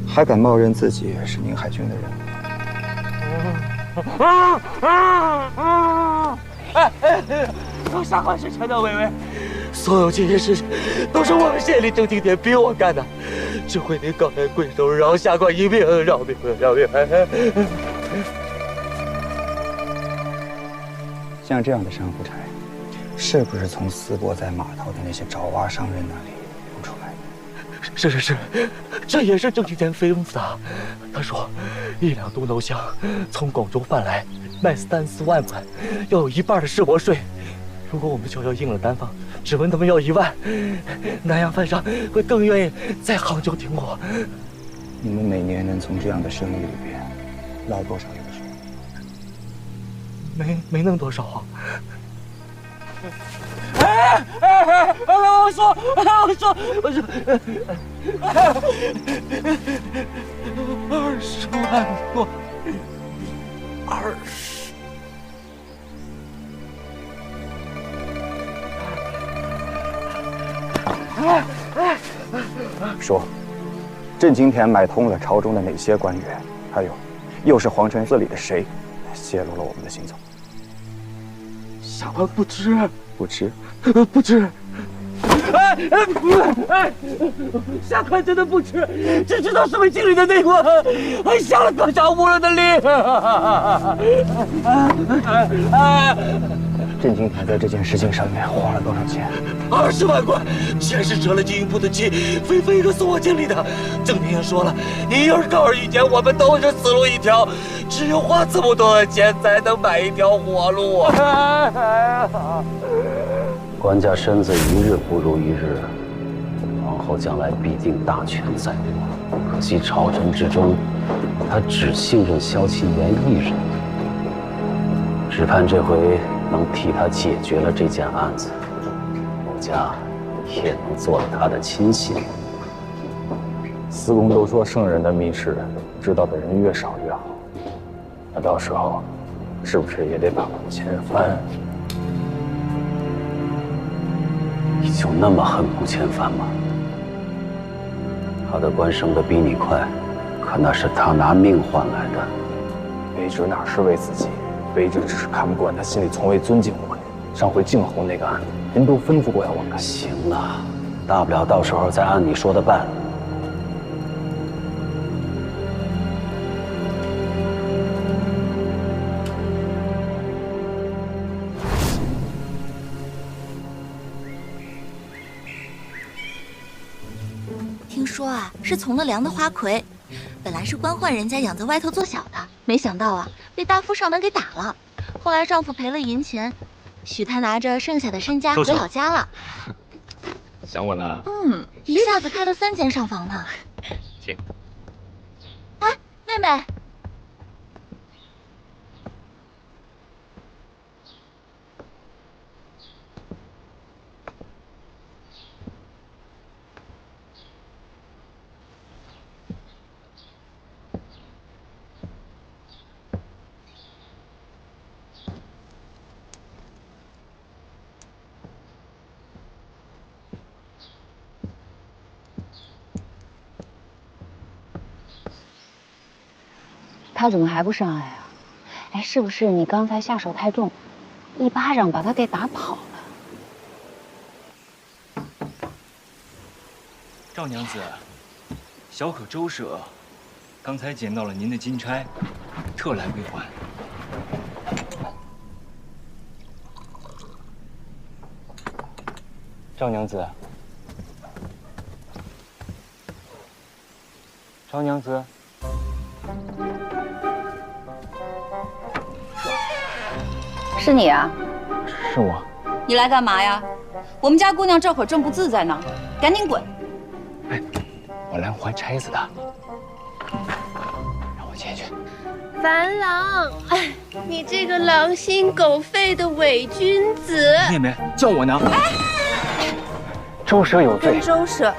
还敢冒认自己是宁海军的人。傻瓜是全道伟伟，所有这些事情都是我们县里郑经典逼我干的。只会您高抬贵手，饶下官一命，饶命，饶命！像这样的珊瑚柴，是不是从淄博在码头的那些爪哇商人那里流出来的？是，这也是郑经典吩咐的。他说，1两东斗香从广州贩来，卖3、4万块，要有1半的市舶税。如果我们悄悄应了单方，只问他们要1万，南洋贩商会更愿意在杭州停泊。你们每年能从这样的生意里边捞多少油水？没弄多少啊。我说，20万多，20。说，郑经田买通了朝中的哪些官员？还有，又是皇城寺里的谁泄露了我们的行踪？下官不知，不知。下官真的不知，只知道是为经理的内官，还下了各家无人的令。郑经田在这件事情上面花了多少钱？20万块，全是折了经营部的气，非一个送我经理的。郑经理说了，你要是告而遇见，我们都是死路一条，只有花这么多的钱才能买一条活路。官家身子一日不如一日，皇后将来必定大权在握。可惜朝臣之中，他只信任萧清源一人，只盼这回能替他解决了这件案子，某家也能做了他的亲信。司公都说圣人的密事，知道的人越少越好。那到时候，是不是也得把顾千帆？你就那么恨顾千帆吗？他的官升得比你快，可那是他拿命换来的。卑职哪是为自己？卑职只是看不惯他心里从未尊敬我。上回静红那个案，您都吩咐过要我干。行了，大不了到时候再按你说的办。听说啊，是从了良的花魁，本来是官宦人家养在外头做小的，没想到啊，被大夫上门给打了。后来丈夫赔了银钱，许她拿着剩下的身家回老家了。想我了？一下子开了3间上房呢。请。哎，妹妹。他怎么还不上来啊？哎，是不是你刚才下手太重，一巴掌把他给打跑了？赵娘子，小可周舍刚才捡到了您的金钗，特来归还。赵娘子，赵娘子。是你啊？是我。你来干嘛呀？我们家姑娘这会儿正不自在呢，赶紧滚！哎，我来还差子的，让我进去。樊郎，哎，你这个狼心狗肺的伪君子！妹妹，叫我呢。周舍有罪。周舍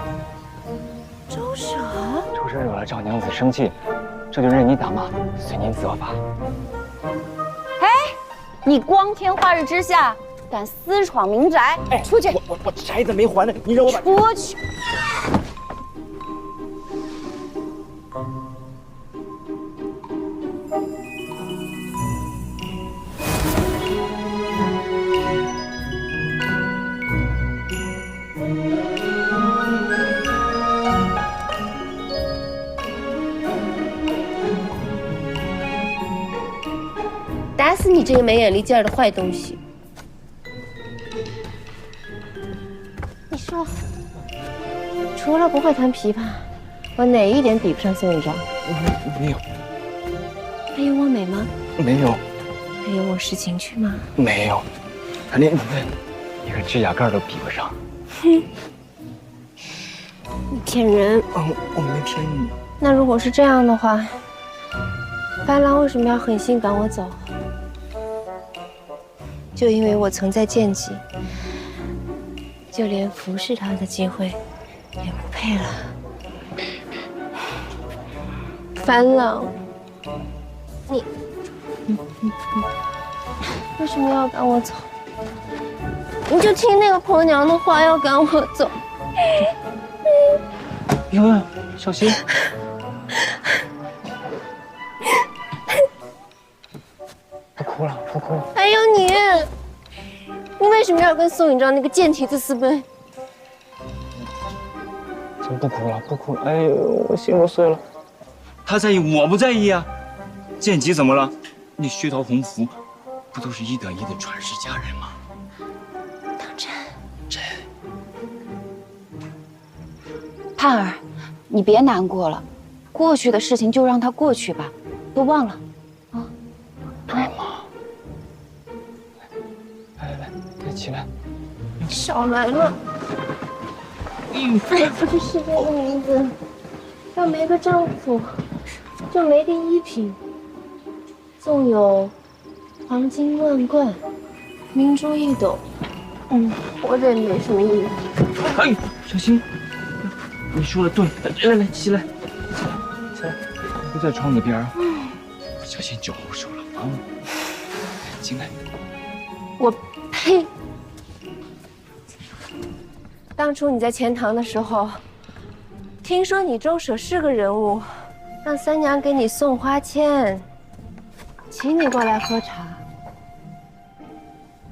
惹了赵娘子生气，这就任你打骂，随您责罚。哎，你光天化日之下敢私闯民宅，出去！我差子没还呢，你让我把出去！打死你这个没眼力劲儿的坏东西！你说，除了不会弹琵琶，我哪一点比不上宋一章？没有。还有我美吗？没有。还有我诗情趣吗？没有。他连一个指甲盖都比不上。哼，你骗人！我没骗你。那如果是这样的话，白狼为什么要狠心赶我走？就因为我曾在剑戟，就连服侍他的机会也不配了。樊朗，你为什么要赶我走？你就听那个婆娘的话，要赶我走。悠悠，小心！不哭了，不哭了。还有你，你为什么要跟宋引章那个贱蹄子私奔？真不哭了，不哭了。哎呦，我心都碎了。他在意，我不在意啊。剑戟怎么了？那薛桃红福，不都是1等1的传世佳人吗？当真？真。盼儿，你别难过了，过去的事情就让它过去吧，都忘了。啊？对吗？来，起来。少来了。不是世界的名字，要没个丈夫，就没个衣品。纵有黄金万贯，明珠1斗，活着也没什么意义。哎，小心！你说的对，来，起来，起来，不在窗子边啊，小心救护车了啊！进来。我呸！当初你在钱塘的时候，听说你周舍是个人物，让三娘给你送花签，请你过来喝茶，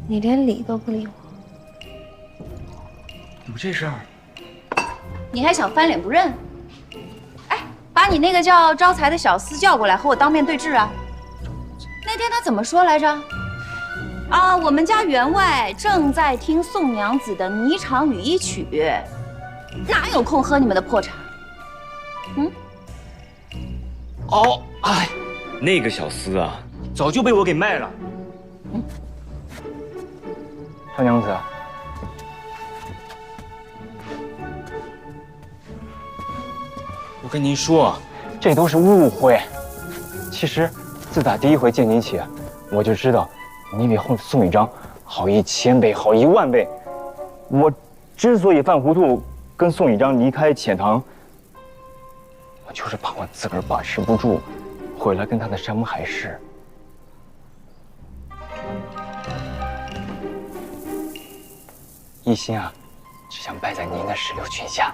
你连理都不理我。有这事儿？你还想翻脸不认？哎，把你那个叫招财的小厮叫过来，和我当面对质啊！那天他怎么说来着？啊，我们家员外正在听宋娘子的霓裳羽衣曲，哪有空喝你们的破茶？哦，哎，那个小厮啊，早就被我给卖了。少娘子，我跟您说，这都是误会。其实，自打第一回见你起，我就知道你比宋引章好1000倍，好10000倍。我之所以犯糊涂，跟宋引章离开钱塘，我就是怕我自个儿把持不住，回来跟他的山盟海誓。一心啊，只想败在您的石榴裙下。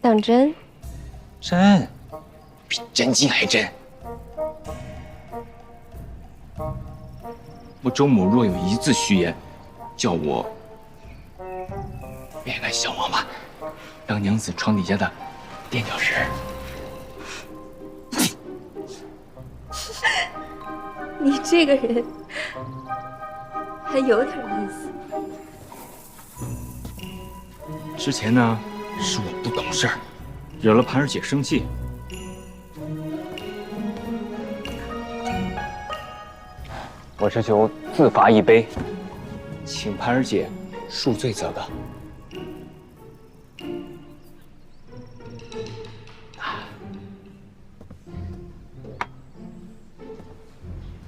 当真？真，比真金还真。我周母若有一字虚言，叫我变个小王八，当娘子床底下的垫脚石。你这个人还有点意思。之前呢，是我不懂事儿，惹了盘儿姐生气。我只求自罚一杯，请盘儿姐恕罪则个。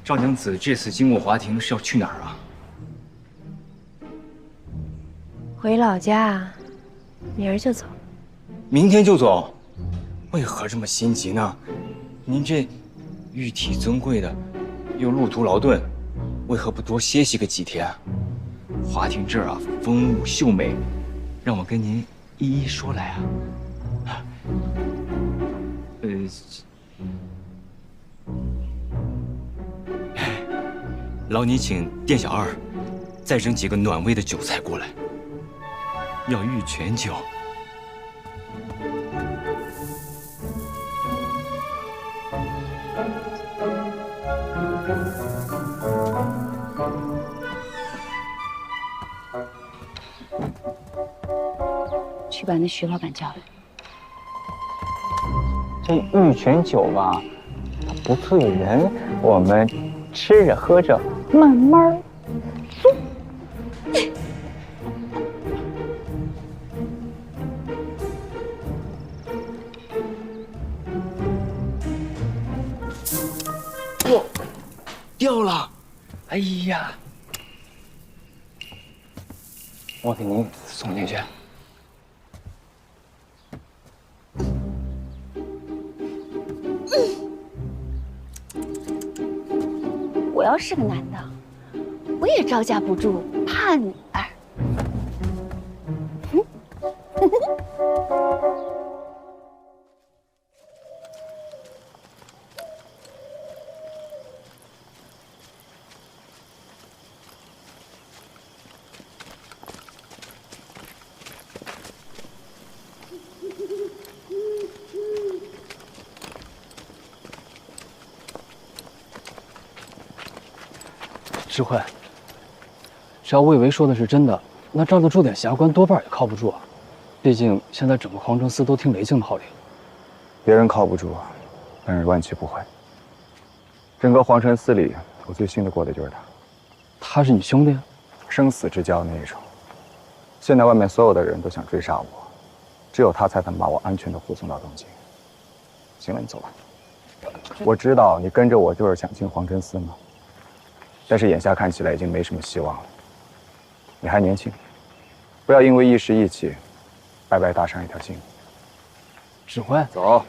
赵娘子这次经过华亭是要去哪儿啊？回老家，明儿就走。明天就走？为何这么心急呢？您这玉体尊贵的，又路途劳顿，为何不多歇息个几天？华亭这儿啊，风物秀美，让我跟您一一说来啊。劳你请店小二再扔几个暖胃的酒菜过来，要玉泉酒。去把那徐老板叫来。这玉泉酒吧，它不醉人，我们吃着喝着，慢慢松。哇，掉了！哎呀，我给您送进去。我要是个男的，我也招架不住，怕女儿。智慧，只要魏维说的是真的，那这儿的驻点侠官多半也靠不住啊。毕竟现在整个皇城司都听雷静的号令。别人靠不住，但是万七不会。整个皇城司里，我最信得过的就是他。他是你兄弟？生死之交那一种。现在外面所有的人都想追杀我，只有他才能把我安全地护送到东京。行了，你走吧。我知道你跟着我就是想进皇城司嘛。但是眼下看起来已经没什么希望了。你还年轻，不要因为一时意气，白白搭上一条性命。指挥，走。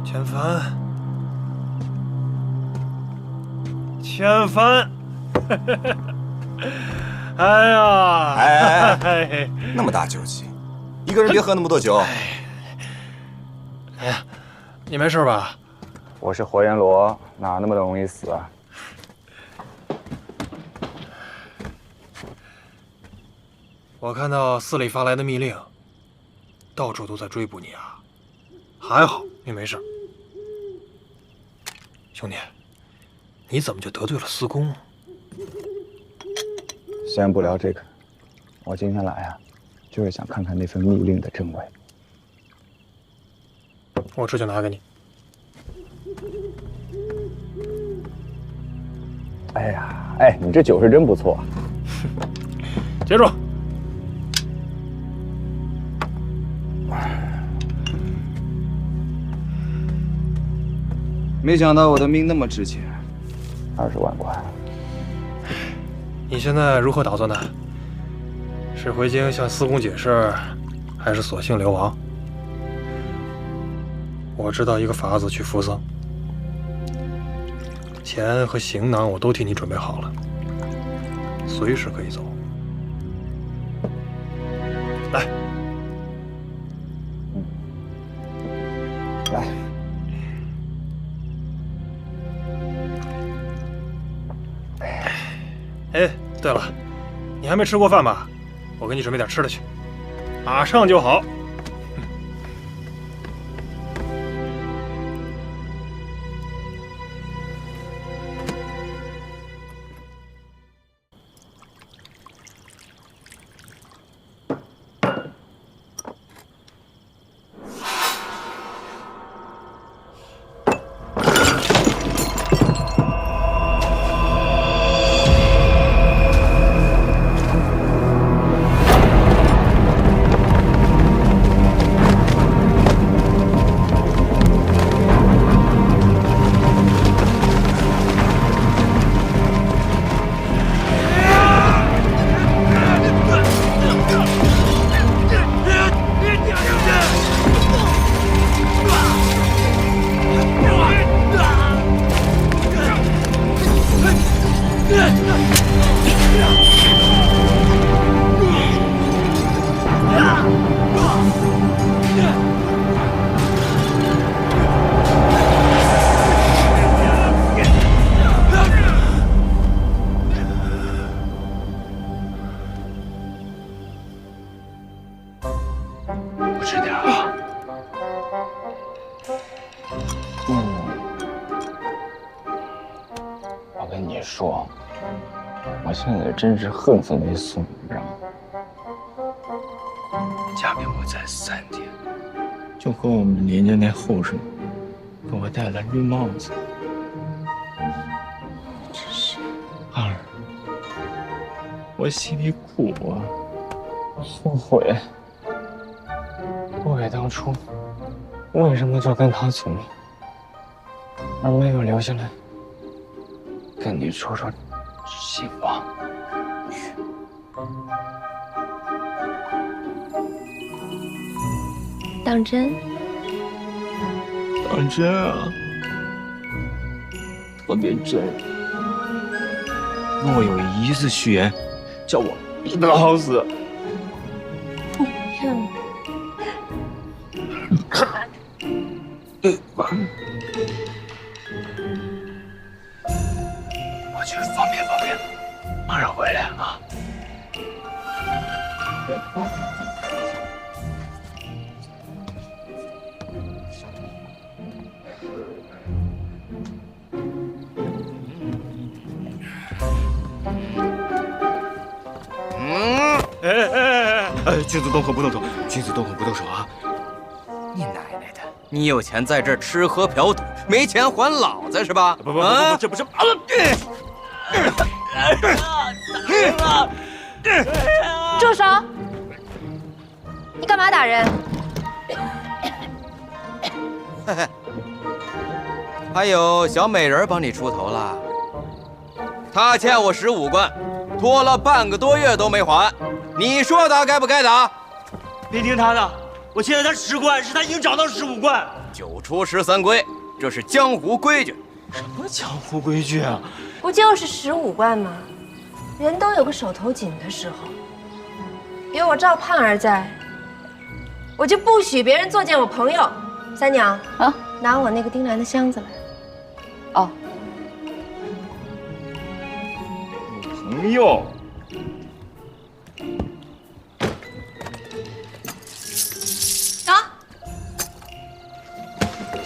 千帆，千帆，哎呀，哎，那么大酒气，一个人别喝那么多酒。哎呀，你没事吧？我是活阎罗，哪那么容易死啊？我看到司里发来的密令，到处都在追捕你啊，还好你没事。兄弟，你怎么就得罪了司公？先不聊这个，我今天来啊，就是想看看那份密令的真伪。我这就拿给你。哎呀，哎，你这酒是真不错。接住！没想到我的命那么值钱，20万块。你现在如何打算呢？是回京向司公解释，还是索性流亡？我知道一个法子去扶桑，钱和行囊我都替你准备好了，随时可以走。来，来。哎，对了，你还没吃过饭吧？我给你准备点吃的去，马上就好。说，我现在真是恨死那宋明章。嫁给我才3天，就和我们林家那后生给我戴了绿帽子。真是二，我心里苦啊，后悔。后悔当初为什么就跟他走了，而没有留下来跟你说说心话。当真？当真啊，特别真。若有一次续言，叫我逼得好死。我去方便方便，马上回来啊。君子动口不动手，君子动口不动手啊！你奶奶的！你有钱在这儿吃喝嫖赌，没钱还老子是吧？不，这不是住手！你干嘛打人？还有小美人帮你出头了，她欠我15贯，拖了半个多月都没还，你说打该不该打？别听他的，我欠了他10贯，是他已经涨到15贯。9出13归，这是江湖规矩。什么江湖规矩啊？不就是15贯吗？人都有个手头紧的时候。有我赵盼儿在，我就不许别人作践我朋友。三娘啊，拿我那个丁兰的箱子来。哦，朋友。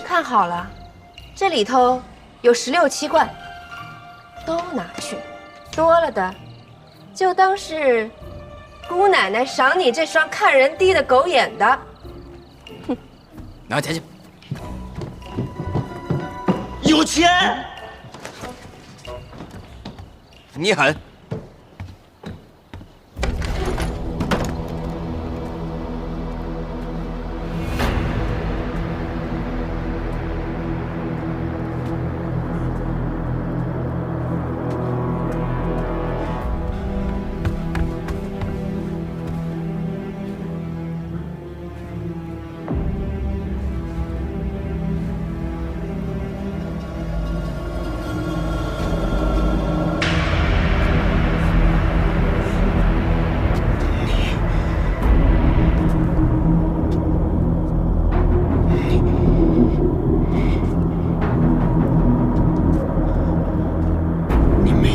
看好了，这里头有16、17贯，都拿去，多了的就当是姑奶奶赏你这双看人低的狗眼的。哼，拿钱去。有钱，你狠。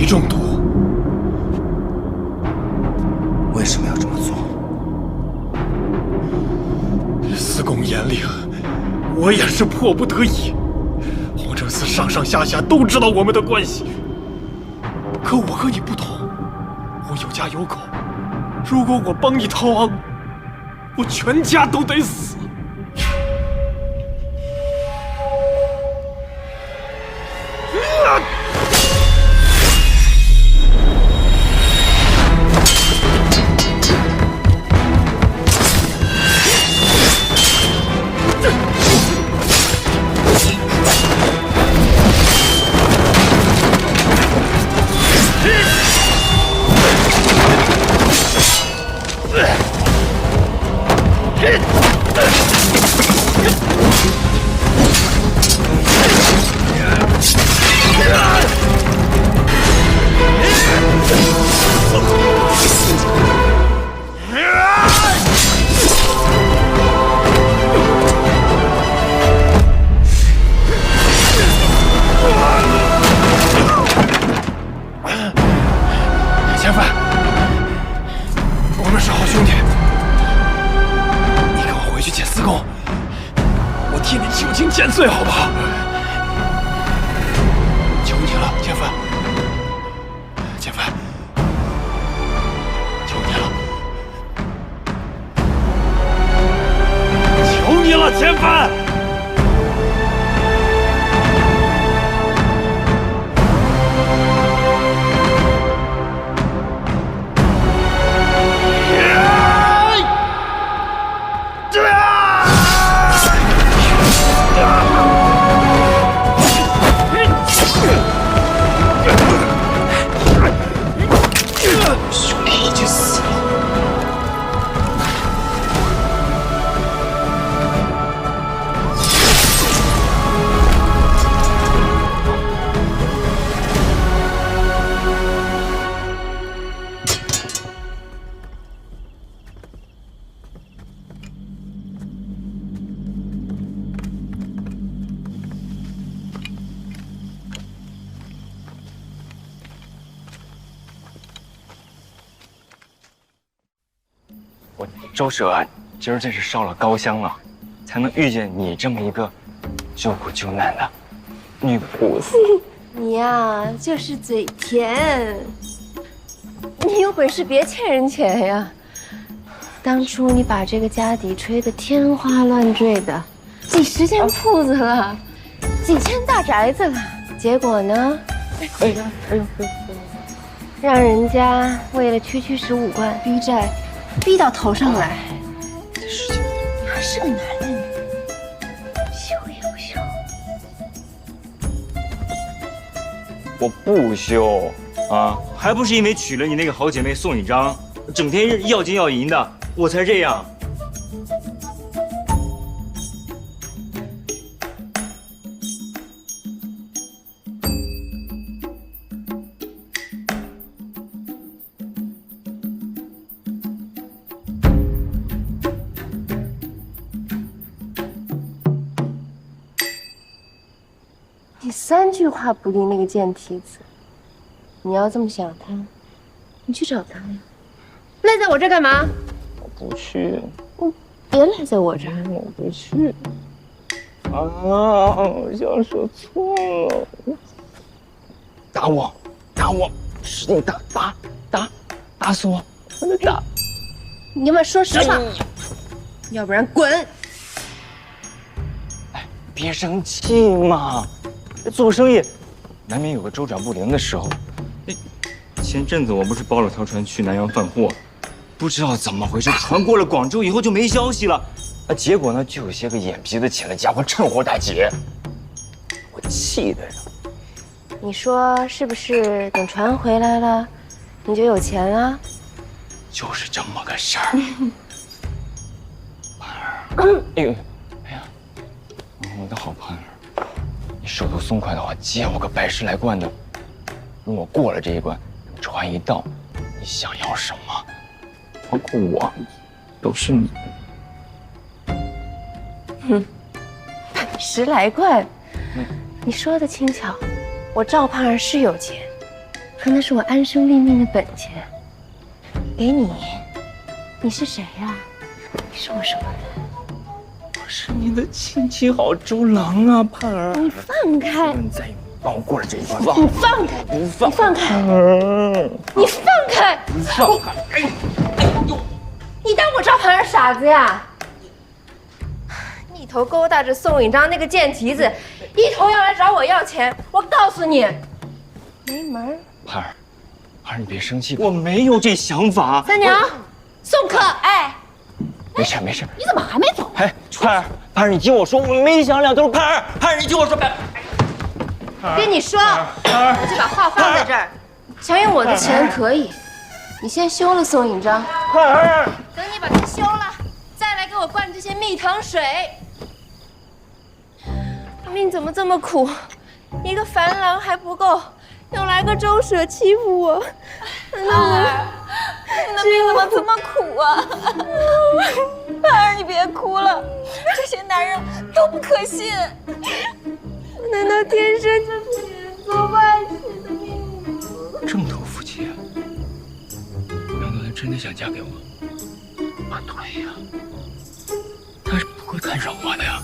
中毒，为什么要这么做？司公严令，我也是迫不得已。黄承嗣上上下下都知道我们的关系，可我和你不同，我有家有口。如果我帮你逃亡，我全家都得死。千帆，我们是好兄弟，你跟我回去见司公，我替你求情减罪，好不好？求你了，千帆，前翻！兄弟已经死了。我周舍今儿真是烧了高香了，才能遇见你这么一个救苦救难的女菩萨。你呀，就是嘴甜。你有本事别欠人钱呀！当初你把这个家底吹得天花乱坠的，几10间铺子了，几千大宅子了，结果呢？哎呦，让人家为了区15贯逼债，逼到头上来。这事情你还是个男人，羞也不羞。我不羞啊，还不是因为娶了你那个好姐妹宋引章，整天要金要银的，我才这样。你3句话不离那个贱蹄子，你要这么想他，你去找他呀。赖在我这干嘛？我不去。别赖在我这儿。我不去。啊！我想说错了。打我，打我，使劲打死我！我得打。你要不要说实话？要不然滚！别生气嘛。做生意难免有个周转不灵的时候。前阵子我不是包了条船去南洋贩货，不知道怎么回事，船过了广州以后就没消息了。结果呢，就有些个眼皮子浅的家伙趁火打劫，我气的呀。你说是不是？等船回来了，你就有钱了？就是这么个事儿。盼儿，哎呀，我的好盼儿。你手头松快的话，借我个100来贯的。如果过了这一关，船一到，你想要什么，包括我，都是你的。哼，10来贯，你说的轻巧。我赵盼儿是有钱，可那是我安身立命的本钱。给你，你是谁呀？你是我什么人？我是你的亲戚好周郎啊，盼儿。你放开！再帮我过了这一关。你放开！不放！你放开！你放开！你放开！哎呦！你当我赵盼儿傻子呀？一头勾搭着宋引章那个贱蹄子，一头要来找我要钱。我告诉你，没门！盼儿，盼儿，你别生气，我没有这想法。三娘，送客。哎，没事没事。你怎么还没走？哎，盼儿，盼儿，你听我说，我没想两头。盼儿，盼儿，你听我说。跟你说，我就把话放在这儿。想用我的钱可以，你先休了宋引章。盼儿，等你把他休了，再来给我灌这些蜜糖水。命怎么这么苦？一个樊郎还不够，又来个周舍欺负我。盼儿，你的命怎么这么苦啊？盼儿，你别哭了，这些男人都不可信。难道天生就是给人做坏事的命吗？正头夫妻啊，难道他真的想嫁给我？啊，对呀，他是不会看上我的呀。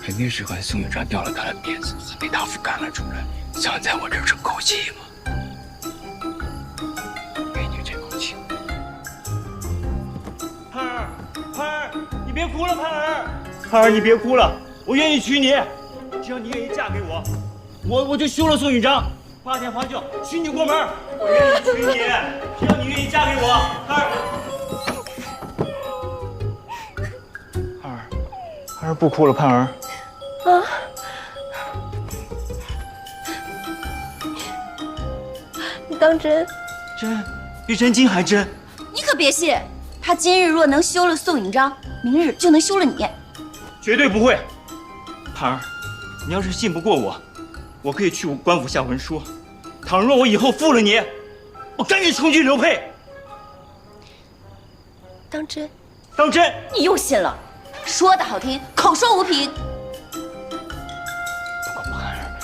肯定是和宋引章掉了他的面子，还被大夫赶了出来，想在我这儿争口气嘛。给你这口气。盼儿，盼儿，你别别哭了，盼儿。盼儿，你别哭了，我愿意娶你，只要你愿意嫁给我，我就休了宋允章，8天黄酒娶你过门。我愿意娶你，只要你愿意嫁给我，盼儿。盼儿不哭了，盼儿。啊！你当真？真，比真金还真。你可别信，他今日若能休了宋允章，明日就能休了你。绝对不会。盼儿，你要是信不过我，我可以去官府下文书。倘若我以后负了你，我甘愿从军流配。当真？当真。你又信了，说的好听，口说无凭。不过盼儿，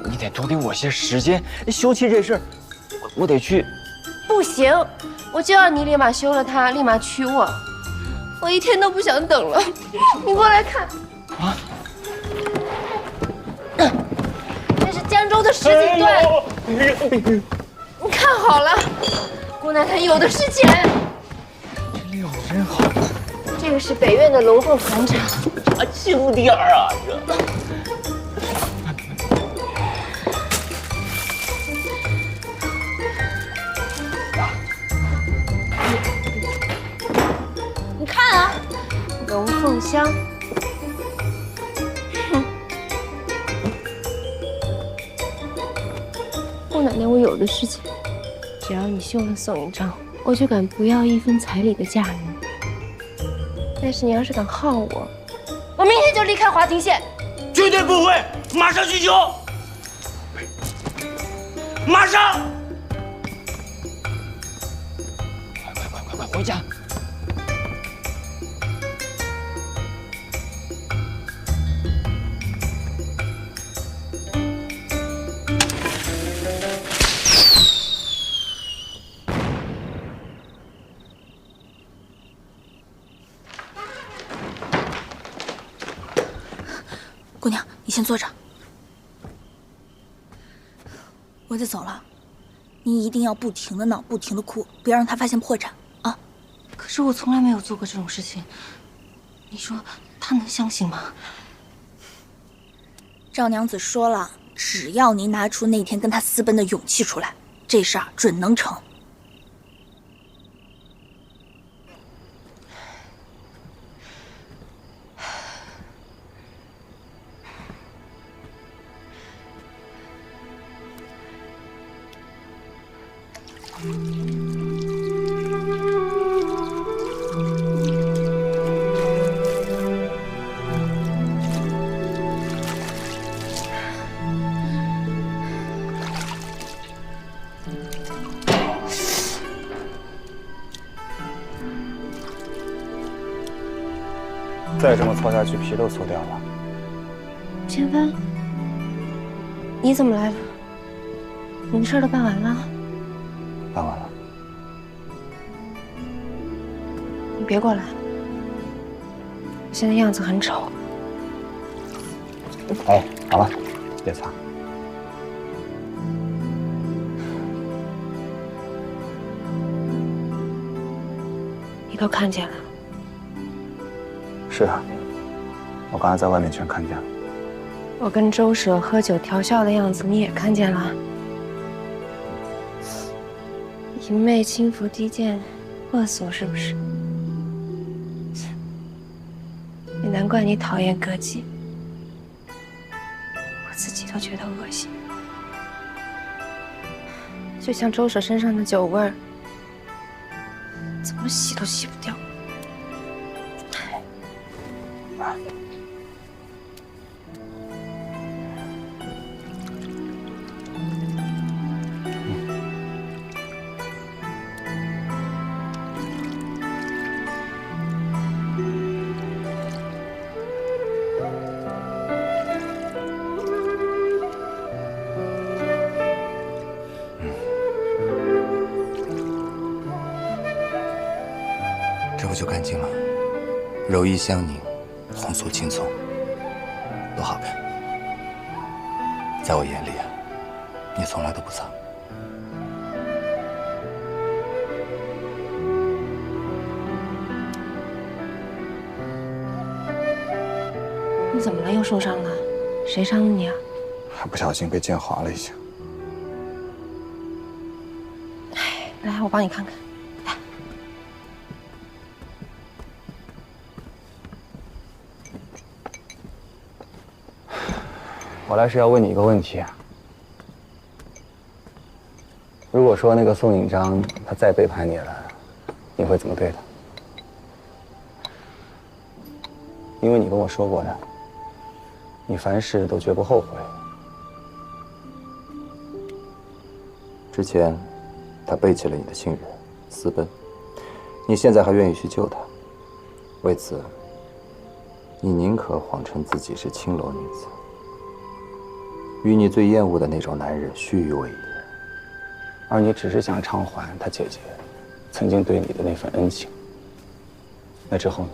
你得多给我些时间。休妻这事儿，我得去。不行，我就要你立马休了他，立马娶我。我一天都不想等了。你过来看。啊！这是江州的什锦缎。你看好了，姑奶奶有的是钱。这料子真好。这个是北苑的龙凤团茶。啊，轻点儿啊，这。你看啊，龙凤香。姑奶奶，我有的是钱，只要你休了宋允章，我就敢不要一分彩礼的嫁你。但是你要是敢耗我，我明天就离开华亭县。绝对不会，马上去休。马上！快回家！姑娘，你先坐着，我得走了。你一定要不停的闹，不停的哭，不要让他发现破绽啊！可是我从来没有做过这种事情，你说他能相信吗？赵娘子说了，只要你拿出那天跟他私奔的勇气出来，这事儿准能成。再这么搓下去，皮都搓掉了。千帆，你怎么来了？你的事儿都办完了？办完了。你别过来，我现在样子很丑。哎，好了，别擦。你都看见了。是啊，我刚才在外面全看见了。我跟周舍喝酒调笑的样子你也看见了。淫媚轻浮低贱，恶俗是不是？也难怪你讨厌歌妓，我自己都觉得恶心。就像周舍身上的酒味儿，怎么洗都洗不掉。这不就干净了？柔意相凝，红酥青葱，多好看！在我眼里啊，你从来都不脏。你怎么了？又受伤了？谁伤的你啊？还不小心被剑划了一下。来，我帮你看看。我来是要问你一个问题。如果说那个宋引章他再背叛你了，你会怎么对他？因为你跟我说过的，你凡事都绝不后悔。之前，他背弃了你的信任，私奔，你现在还愿意去救他，为此，你宁可谎称自己是青楼女子，与你最厌恶的那种男人虚与委蛇，而你只是想偿还他姐姐曾经对你的那份恩情。那之后呢？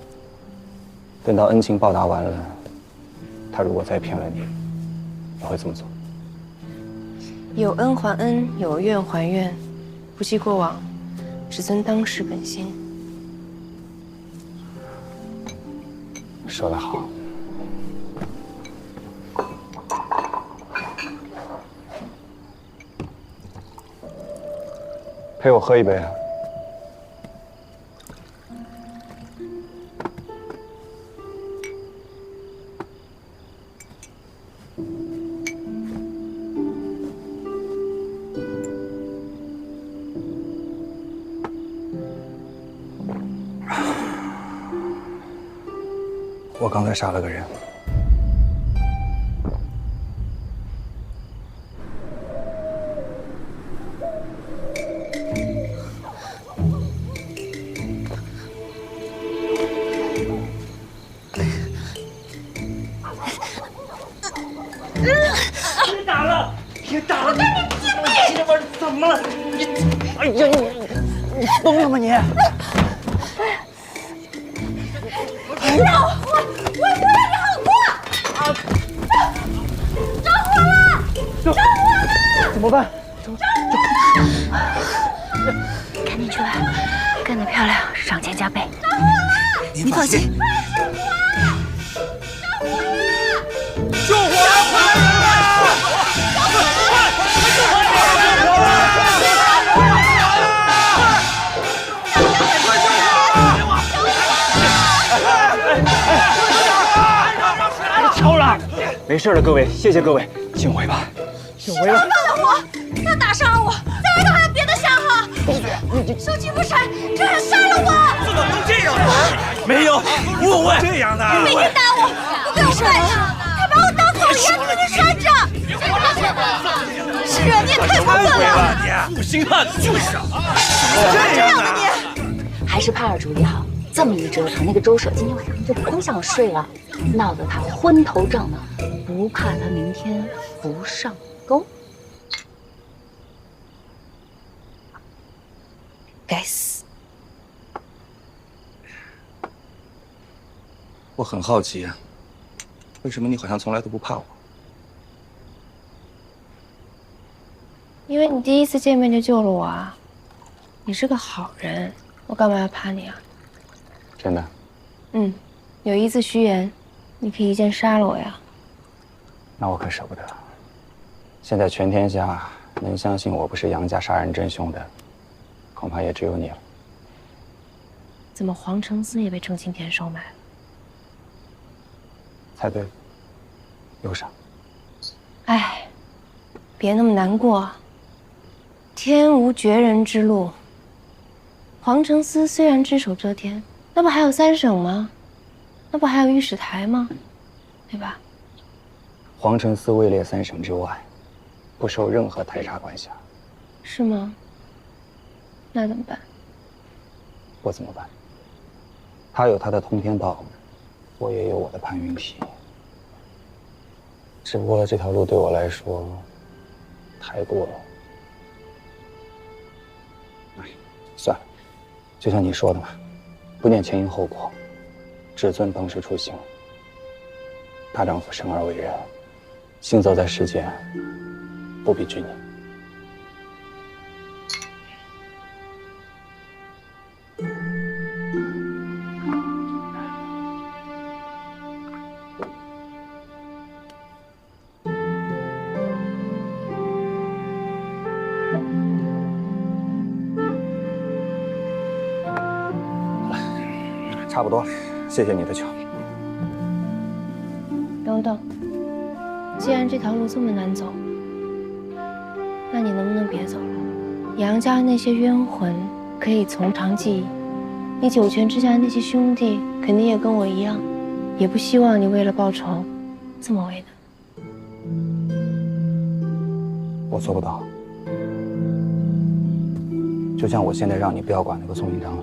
等到恩情报答完了，他如果再骗了你，你会怎么做？有恩还恩，有怨还怨，不计过往，只遵当时本心。说得好。陪我喝一杯啊！我刚才杀了个人。别打了！别打了！你这玩意儿怎么了？你，哎呀你疯了吗你？让我不让你好过！着火了！着火了！怎么办？赶紧去吧，干得漂亮，赏钱加倍。着火了！你放心。救火了！超了！没事了，各位，谢谢各位，请回吧，请回吧。放了火，他打伤了我，在外头还有别的相好。手机不闪，这样杀了我！怎么能这样呢？没有误会，这样的。每天打我，不给我饭吃，还把我当狗一样天天拴着。是啊，你也太过分了！你负心汉就是啊！这样的你，还是盼儿主意好。这么一折腾，那个周舍今天晚上就不想睡了，闹得他昏头胀脑，不怕他明天不上钩。该死！我很好奇啊，为什么你好像从来都不怕我？因为你第一次见面就救了我啊！你是个好人，我干嘛要怕你啊？真的？嗯，有一字虚言，你可以一剑杀了我呀。那我可舍不得。现在全天下能相信我不是杨家杀人真凶的，恐怕也只有你了。怎么黄承思也被郑青田收买了？猜对了，忧伤。哎，别那么难过。天无绝人之路。黄承思虽然只手遮天，那不还有三省吗？那不还有御史台吗？对吧？黄承思位列三省之外，不受任何台察管辖。是吗？那怎么办？我怎么办？他有他的通天道，我也有我的潘云梯。只不过这条路对我来说太过了。哎，算了，就像你说的嘛，不念前因后果，只遵当时初心。大丈夫生而为人，行走在世间，不必拘泥。差不多了，谢谢你的酒。等等，既然这条路这么难走，那你能不能别走了？杨家那些冤魂可以从长计议，你九泉之下的那些兄弟肯定也跟我一样，也不希望你为了报仇这么为难。我做不到。就像我现在让你不要管那个宋明章，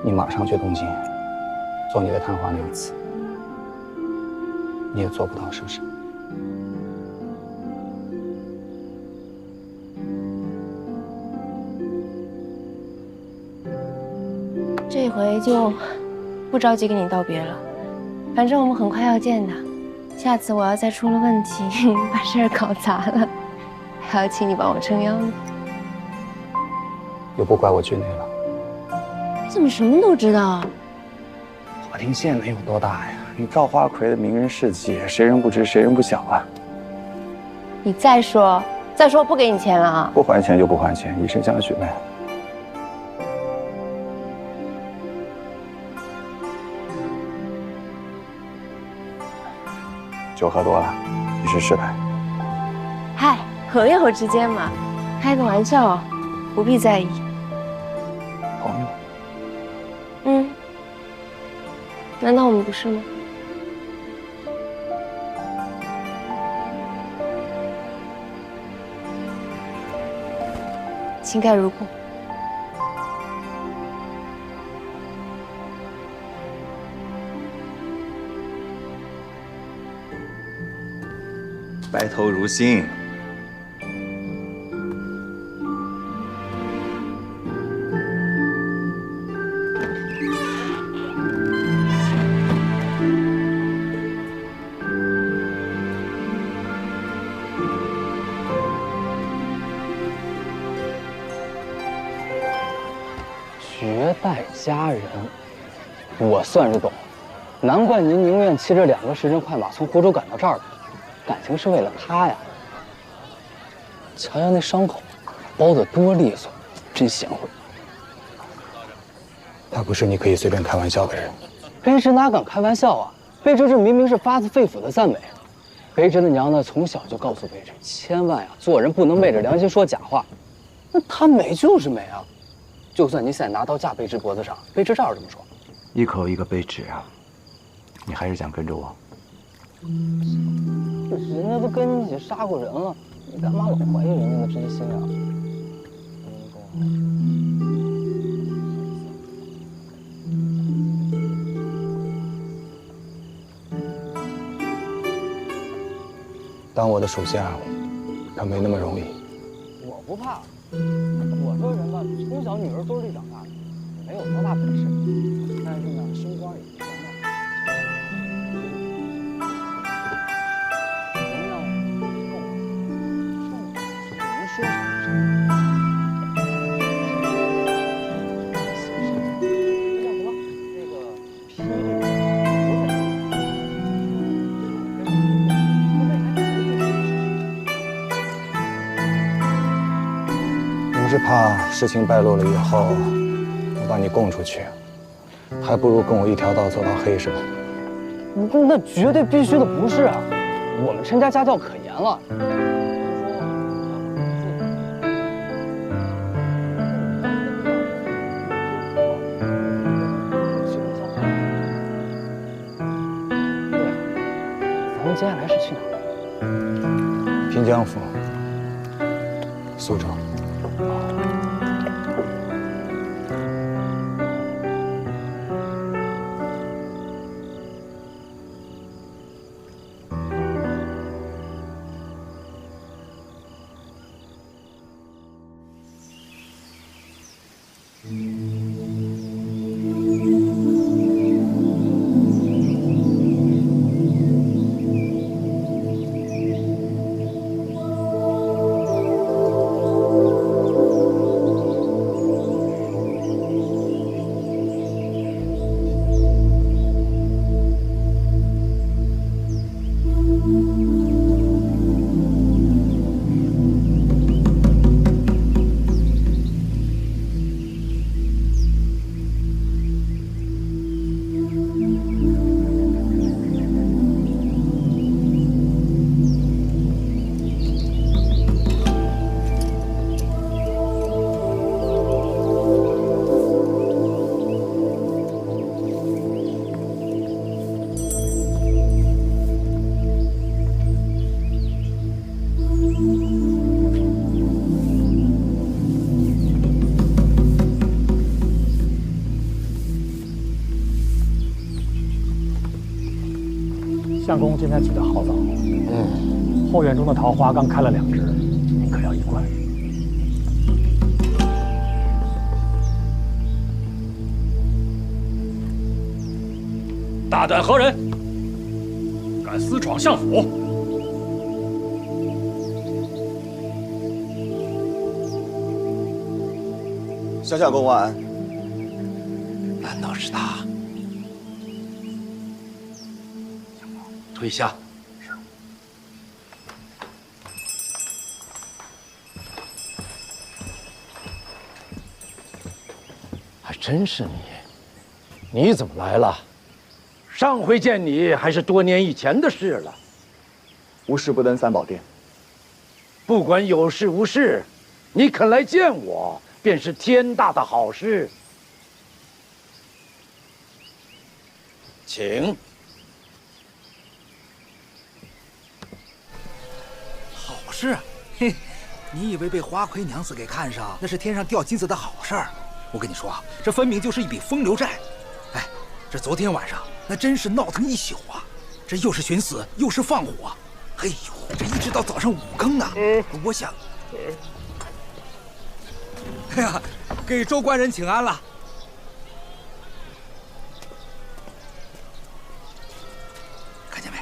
你马上去东京做你的探花那一次，你也做不到，是不是？这回就不着急跟你道别了，反正我们很快要见的。下次我要再出了问题，把事儿搞砸了，还要请你帮我撑腰呢。又不怪我惧内了。你怎么什么都知道啊？华亭县能有多大呀？你赵花魁的名人事迹，谁人不知，谁人不晓啊？你再说，我不给你钱了啊！不还钱就不还钱，以身相许呗。酒喝多了，你是失败。嗨，朋友之间嘛，开个玩笑，不必在意。朋友？嗯，难道我们不是吗？情盖如故。白头如新。绝代佳人，我算是懂了，难怪您宁愿骑着2个时辰快马从湖州赶到这儿来，感情是为了他呀。瞧瞧那伤口，包得多利索，真贤惠。他不是你可以随便开玩笑的人。卑职哪敢开玩笑啊！卑职这明明是发自肺腑的赞美。卑职的娘呢，从小就告诉卑职，千万呀，做人不能昧着良心说假话。那她美就是美啊！就算您现在拿刀架卑职脖子上，卑职照样这么说。一口一个卑职啊！你还是想跟着我？人家都跟你一起杀过人了，你干嘛老怀疑人家的真心啊？当我的属下，可没那么容易。我不怕，我这人吧，从小女儿堆里长大的，没有多大本事，但是呢，升官也不算慢。人呢，够我说啥是啥。你是怕事情败露了以后，我把你供出去，还不如跟我一条道走到黑，是吧？那绝对必须的不是啊！我们陈家家教可严了。咱们接下来是去哪儿？平江府、苏州。相公今天起得好早。后院中的桃花刚开了2枝，您可要一观。大胆何人？敢私闯相府！小相公万安。难道是他？退下。还真是你！你怎么来了？上回见你还是多年以前的事了。无事不登三宝殿。不管有事无事，你肯来见我，便是天大的好事。请。好事啊！嘿，你以为被花魁娘子给看上，那是天上掉金子的好事儿？我跟你说啊，这分明就是一笔风流债。哎，这昨天晚上那真是闹腾一宿啊！这又是寻死，又是放火，哎呦，这一直到早上5更啊！我想，哎呀，给州官人请安了。看见没？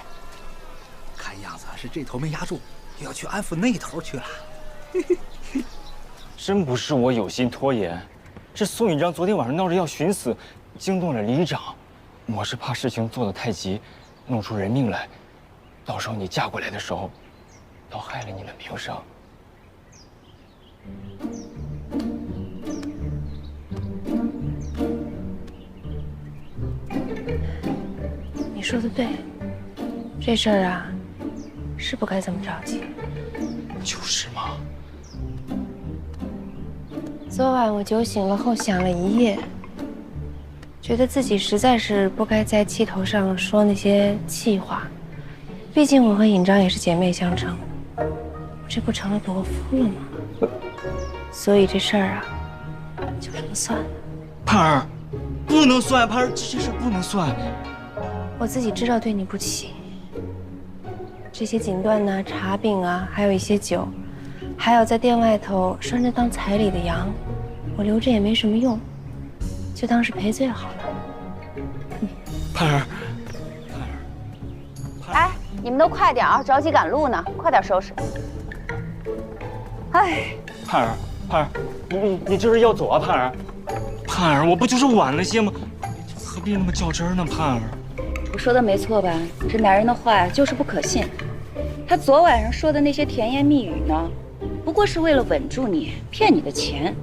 看样子是这头没压住，又要去安抚那头去了。真不是我有心拖延，是宋引章昨天晚上闹着要寻死，惊动了里长。我是怕事情做得太急，弄出人命来，到时候你嫁过来的时候，倒害了你的名声。你说的对，这事儿啊，是不该这么着急。就是嘛。昨晚我酒醒了后想了一夜，觉得自己实在是不该在气头上说那些气话。毕竟我和尹章也是姐妹相称，我这不成了夺夫了吗？所以这事儿啊，就这么算了。盼儿，不能算，盼儿，这事不能算。我自己知道对你不起。这些锦缎呐、茶饼啊，还有一些酒，还有在店外头拴着当彩礼的羊，我留着也没什么用，就当是赔罪好了。盼儿，哎，你们都快点啊，着急赶路呢，快点收拾。哎，盼儿，盼儿，你这是要走啊，盼儿？盼儿，我不就是晚了些吗？何必那么较真呢，盼儿？我说的没错吧？这男人的话呀，就是不可信。他昨晚上说的那些甜言蜜语呢，不过是为了稳住你，骗你的钱。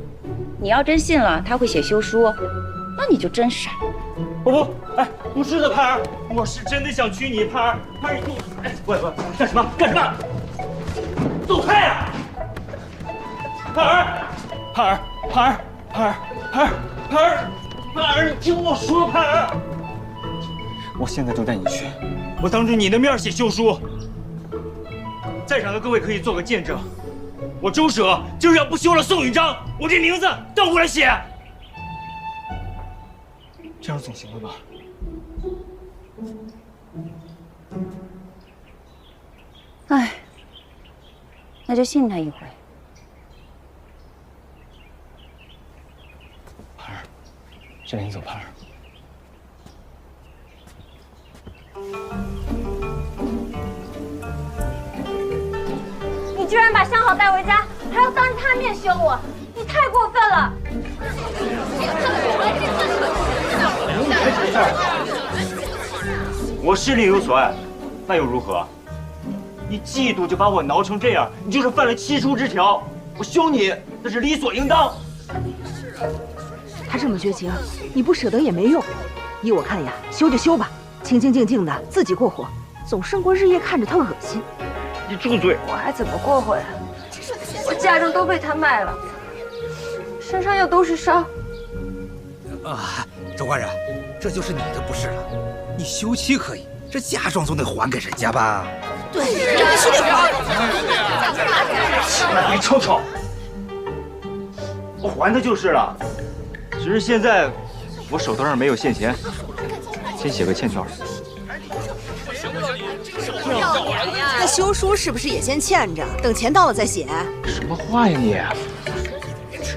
你要真信了，他会写休书，那你就真傻。不，哎，不是的，盼儿，我是真的想娶你，盼儿，盼儿，你，哎，喂，干什么？干什么？走开呀！盼儿，盼儿，盼儿，盼儿，盼儿，盼儿，盼儿，你听我说，盼儿，我现在就带你去，我当着你的面写休书。在场的各位可以做个见证，我周舍就是要不休了宋允章，我这名字倒过来写，这样总行了吧？哎，那就信他一回。盼儿，这领走，盼儿。你居然把相好带回家，还要当着他面凶我，你太过分了！我是另有所爱，那又如何？你嫉妒就把我挠成这样，你就是犯了7出之条。我休你那是理所应当。他这么绝情，你不舍得也没用。依我看呀，休就休吧，清清静静的自己过活，总胜过日夜看着他恶心。你住嘴！我还怎么过活呀？我嫁妆都被他卖了，身上又都是伤。啊，周官人，这就是你的不是了。你休妻可以，这嫁妆总得还给人家吧？对，这必须得还。你瞅瞅，我还他就是了。只是现在我手头上没有现钱，先写个欠条。那休书是不是也先欠着，等钱到了再写？什么话呀你？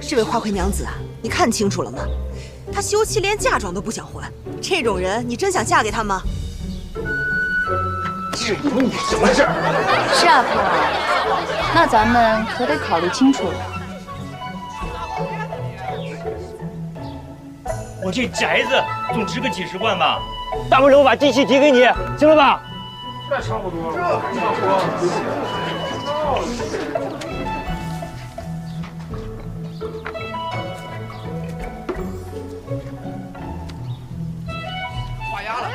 这位花魁娘子啊，你看清楚了吗？她休妻连嫁妆都不想还，这种人你真想嫁给他吗？这有你什么事儿？是啊，佩儿，那咱们可得考虑清楚了。我这宅子总值个几十万吧？大不了我把地契提给你，行了吧？那差不多。画押了。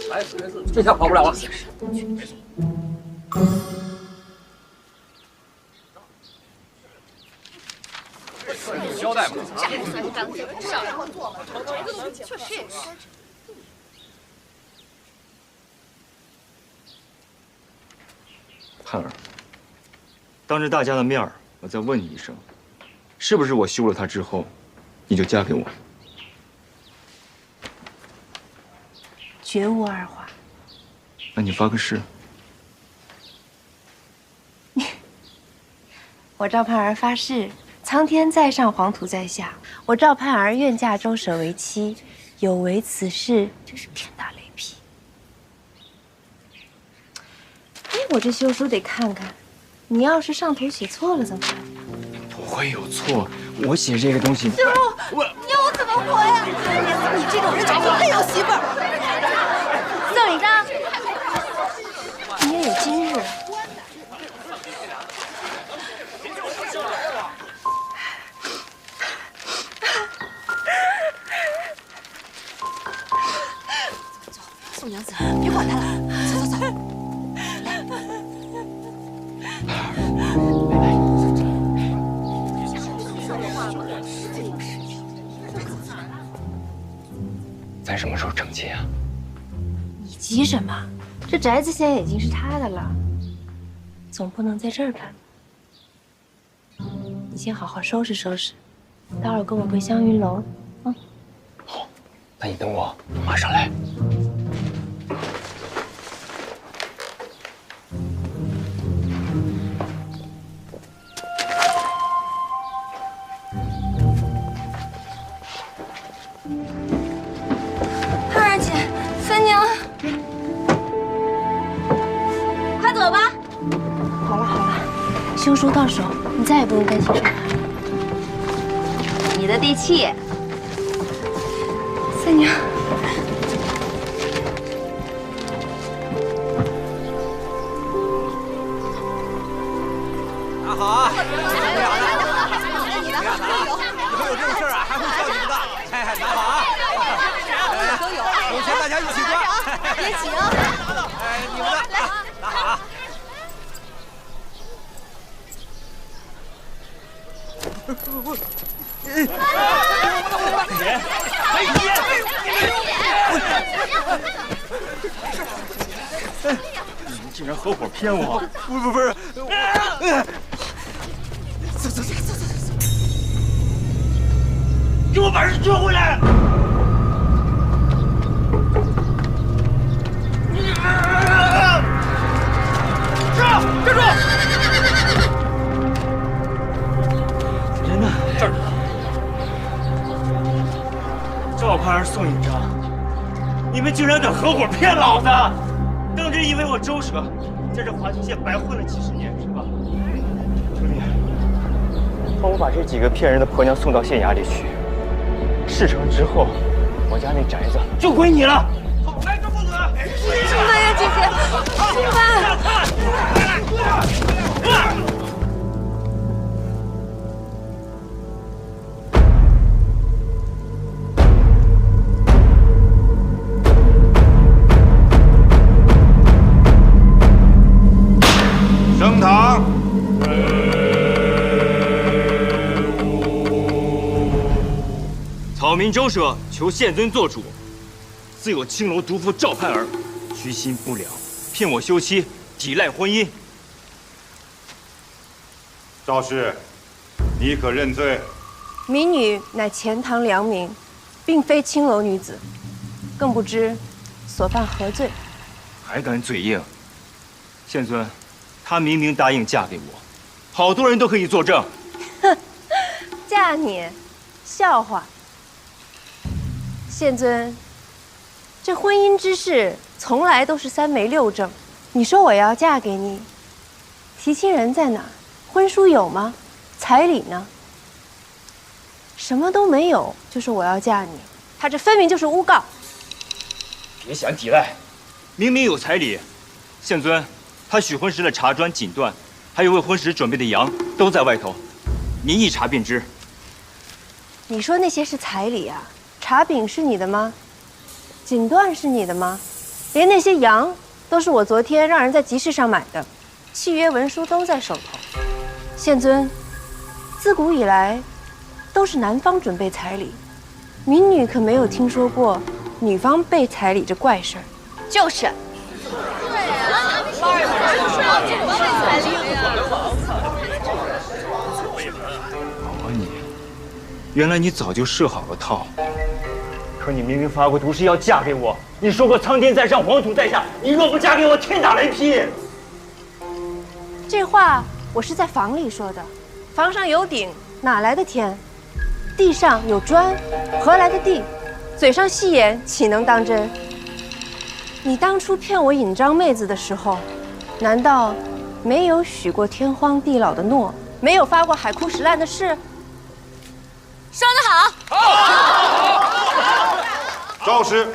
来，这下跑不了了。你交代吧。这还算刚劲，少让我做了，确实也是。盼儿，当着大家的面儿，我再问你一声，是不是我休了她之后，你就嫁给我？绝无二话。那你发个誓。我赵盼儿发誓，苍天在上，黄土在下，我赵盼儿愿嫁周舍为妻，有违此事，真是天打雷劈。哎，我这休书得看看，你要是上头写错了怎么办？不会有错，我写这个东西。师傅，你要我怎么活呀？你这种人就不配有媳妇儿。送你张，你也有今日。宋娘子，别管他了，走走走。咱什么时候成亲啊？你急什么？这宅子现在已经是他的了，总不能在这儿办。你先好好收拾收拾，待会儿跟我回香云楼。好，那你等我，我马上来。盼儿姐，三娘，快走吧。好了好了，休书到手，你再也不用担心什么了。你的地契。三娘。拿好啊！别好了，别干啥啊！以后有这种事儿啊，还会叫你们的。哎，拿好啊！都有，有钱大家一起赚，别急啊！哎，你们的，拿好啊！你们竟然合伙骗我！不是，走，给我把人抓回来！站住！人呢？这儿。赵盼儿、宋引章，你们竟然敢合伙骗老子！当真以为我周舍在这华亭县白混了几十年是吧？兄弟，帮我把这几个骗人的婆娘送到县衙里去。事成之后，我家那宅子就归你了。好来，这父子！怎么办呀，姐姐？怎么办？升堂。草民周舍求县尊做主，自有青楼毒妇赵盼儿，居心不良，骗我休妻，抵赖婚姻。赵氏，你可认罪？民女乃钱塘良民，并非青楼女子，更不知所犯何罪？还敢嘴硬！宪尊，她明明答应嫁给我，好多人都可以作证。哼，嫁你，笑话！宪尊，这婚姻之事从来都是3媒6证。你说我要嫁给你，提亲人在哪？婚书有吗？彩礼呢？什么都没有，就说我要嫁你，他这分明就是诬告。别想抵赖，明明有彩礼。宪尊，他许婚时的茶砖、锦缎，还有为婚时准备的羊，都在外头，您一查便知。你说那些是彩礼啊？茶饼是你的吗？锦缎是你的吗？连那些羊都是我昨天让人在集市上买的，契约文书都在手头。宪尊，自古以来都是男方准备彩礼，民女可没有听说过女方备彩礼这怪事儿。就是。好你，原来你早就设好了套。可你明明发过毒誓要嫁给我，你说过苍天在上，黄土在下，你若不嫁给我，天打雷劈。这话我是在房里说的，房上有顶，哪来的天？地上有砖，何来的地？嘴上戏言，岂能当真？你当初骗我引张妹子的时候，难道没有许过天荒地老的诺，没有发过海枯石烂的誓？说得好！赵氏，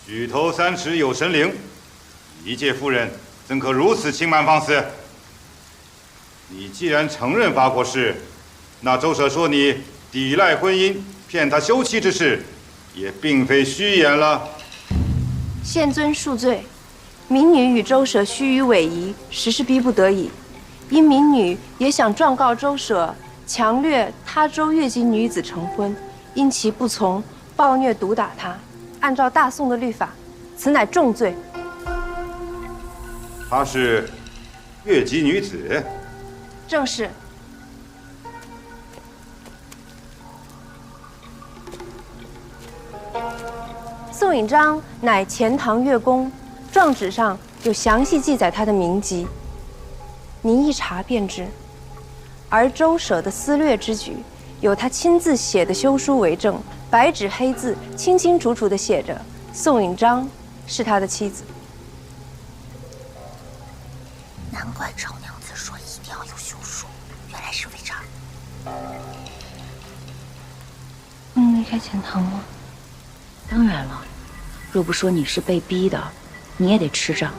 举头3尺有神灵，一介妇人怎可如此轻慢放肆？你既然承认发过誓，那周舍说你抵赖婚姻、骗他休妻之事，也并非虚言了。宪尊恕罪，民女与周舍虚与委夷，实是逼不得已。因民女也想状告周舍强掠他州越籍女子成婚，因其不从，暴虐毒打他。按照大宋的律法，此乃重罪。她是越籍女子，正是。宋引章乃钱塘越公，状纸上有详细记载他的名籍，您一查便知。而周舍的私掠之举，有他亲自写的休书为证，白纸黑字，清清楚楚地写着宋引章是他的妻子。难怪赵娘子说一定要有休书，原来是为这儿。能离开钱塘吗？当然了，若不说你是被逼的，你也得吃账。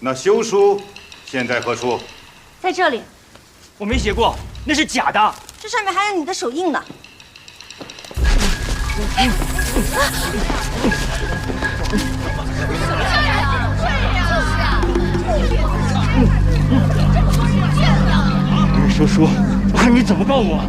那休书现在何处？在这里。我没写过，那是假的。这上面还有你的手印呢。说，我看你怎么告我！